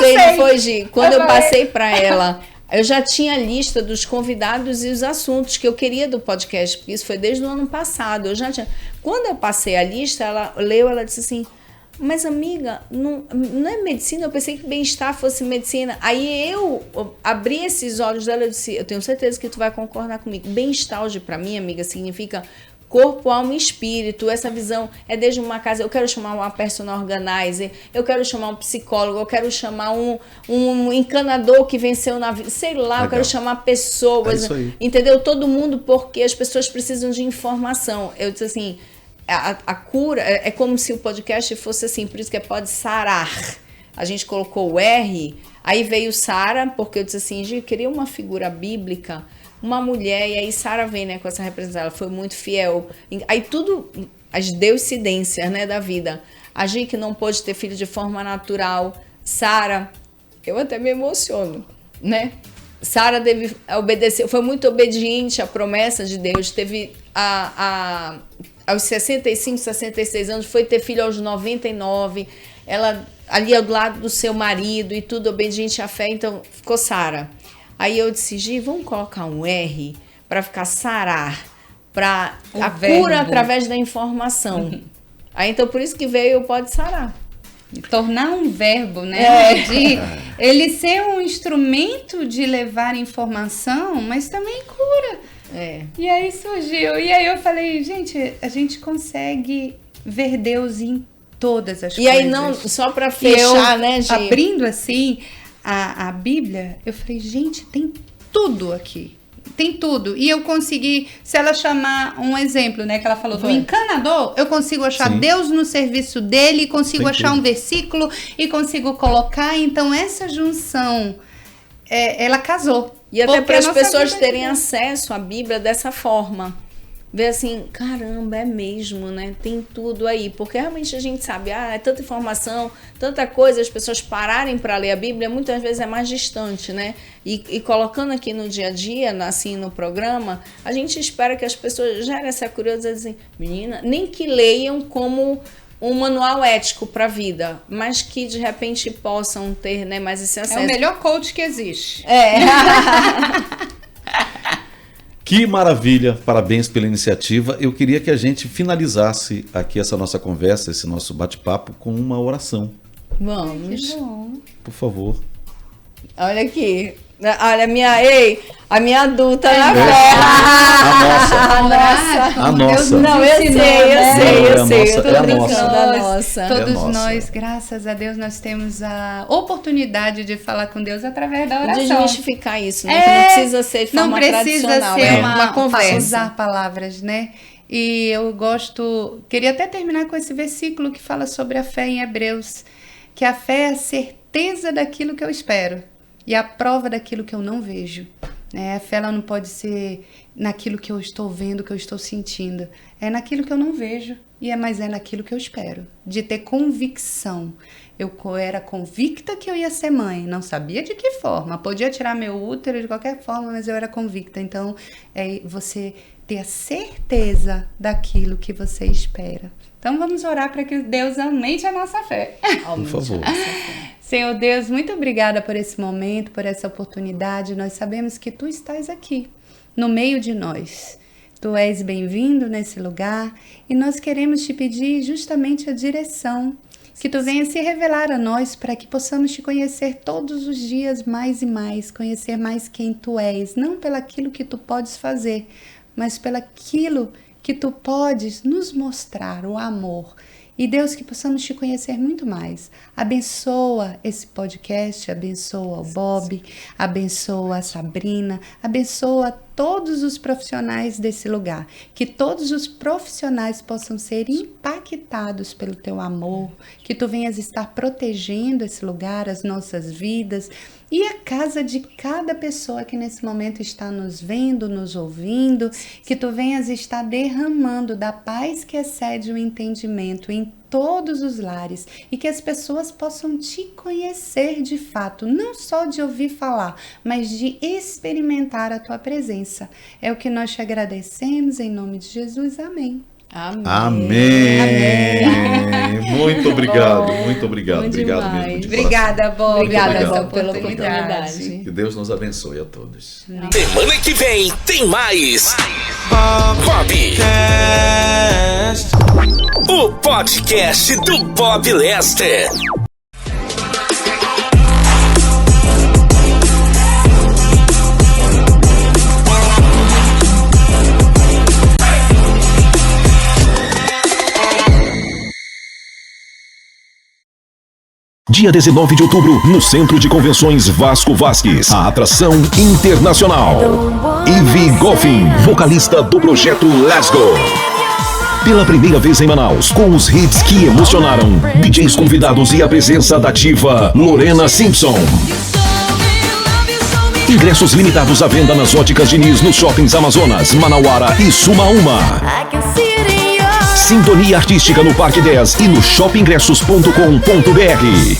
sei. Quando eu passei para ela, eu já tinha a lista dos convidados e os assuntos que eu queria do podcast, porque isso foi desde o ano passado. Quando eu passei a lista, ela leu, ela disse assim, mas amiga, não é medicina? Eu pensei que bem-estar fosse medicina. Aí eu abri esses olhos dela e disse, eu tenho certeza que tu vai concordar comigo. Bem-estar hoje pra mim, amiga, significa corpo, alma e espírito. Essa visão é desde uma casa, eu quero chamar uma personal organizer, eu quero chamar um psicólogo, eu quero chamar um encanador que venceu na vida, sei lá, legal. Eu quero chamar pessoas, entendeu? Todo mundo, porque as pessoas precisam de informação. Eu disse assim, a cura é como se o podcast fosse assim, por isso que pode sarar. A gente colocou o R, aí veio Sara, porque eu disse assim, eu queria uma figura bíblica, uma mulher, e aí Sara vem, né, com essa representação, ela foi muito fiel. Aí tudo, as deucidências, né, da vida. A Gi que não pôde ter filho de forma natural. Sara, eu até me emociono, né? Sara obedeceu, foi muito obediente à promessa de Deus, teve aos 65, 66 anos, foi ter filho aos 99, ela ali ao lado do seu marido e tudo, obediente à fé, então ficou Sara. Aí eu disse, Gi, vamos colocar um R para ficar sarar, para a cura através da informação. Aí então por isso que veio o Pode Sarar. Tornar um verbo, né? De ele ser um instrumento de levar informação, mas também cura. E aí surgiu. E aí eu falei, gente, a gente consegue ver Deus em todas as coisas. E aí não, só para fechar, né, Gi? Abrindo assim a Bíblia, eu falei, gente, tem tudo aqui. Tem tudo. E eu consegui, se ela chamar um exemplo, né, que ela falou do encanador, eu consigo achar Deus no serviço dele, consigo achar um versículo e consigo colocar. Então, essa junção, ela casou. E até para as pessoas terem acesso à Bíblia dessa forma. Ver assim, caramba, é mesmo, né? Tem tudo aí. Porque realmente a gente sabe, é tanta informação, tanta coisa, as pessoas pararem para ler a Bíblia, muitas vezes é mais distante, né? E colocando aqui no dia a dia, assim, no programa, a gente espera que as pessoas gerem essa curiosidade, assim, menina, nem que leiam como um manual ético para a vida, mas que de repente possam ter, né, mais esse acesso. É o melhor coach que existe. Que maravilha, parabéns pela iniciativa. Eu queria que a gente finalizasse aqui essa nossa conversa, esse nosso bate-papo com uma oração. Vamos. Por favor. Olha aqui. Olha, a minha adulta na fé. A nossa. Não, eu sei. Eu tô brincando da nossa. Todos nós, graças a Deus, nós temos a oportunidade de falar com Deus através da oração. Desmistificar isso, né? Que não precisa ser de forma tradicional. Não precisa ser uma conversa. Usar palavras, né? E eu queria até terminar com esse versículo que fala sobre a fé em Hebreus, que a fé é a certeza daquilo que eu espero e a prova daquilo que eu não vejo. A fé ela não pode ser naquilo que eu estou vendo, que eu estou sentindo. É naquilo que eu não vejo. mas é naquilo que eu espero, de ter convicção. Eu era convicta que eu ia ser mãe, não sabia de que forma, podia tirar meu útero de qualquer forma, mas eu era convicta. Então, é você ter a certeza daquilo que você espera. Então, vamos orar para que Deus aumente a nossa fé. Por favor. Senhor Deus, muito obrigada por esse momento, por essa oportunidade. Nós sabemos que Tu estás aqui, no meio de nós. Tu és bem-vindo nesse lugar e nós queremos Te pedir justamente a direção, que Tu venha se revelar a nós para que possamos Te conhecer todos os dias mais e mais, conhecer mais quem Tu és, não pelaquilo que Tu podes fazer, mas pelaquilo que Tu podes nos mostrar, o amor. E Deus, que possamos Te conhecer muito mais. Abençoa esse podcast, abençoa o Bob, abençoa a Sabrina, abençoa todos os profissionais desse lugar. Que todos os profissionais possam ser impactados pelo Teu amor, que Tu venhas estar protegendo esse lugar, as nossas vidas e a casa de cada pessoa que nesse momento está nos vendo, nos ouvindo, que Tu venhas estar derramando da paz que excede o entendimento em todos os lares e que as pessoas possam Te conhecer de fato, não só de ouvir falar, mas de experimentar a Tua presença. É o que nós Te agradecemos em nome de Jesus. Amém. Amém. Amém. Muito obrigado, muito obrigado. Bom Obrigado demais. mesmo. de Obrigada, Bob. Obrigada, Obrigado. Bob, pela oportunidade. Que Deus nos abençoe a todos. Semana que vem tem mais. Bobcast. O podcast do Bob Lester. Dia 19 de outubro, no Centro de Convenções Vasco Vasques, a atração internacional. Ivy Goffin, vocalista do projeto Let's Go. Pela primeira vez em Manaus, com os hits que emocionaram, DJs convidados e a presença da diva Lorena Simpson. Ingressos limitados à venda nas óticas Diniz, nos shoppings Amazonas, Manauara e Sumaúma. Sintonia artística no Parque 10 e no shopingressos.com.br.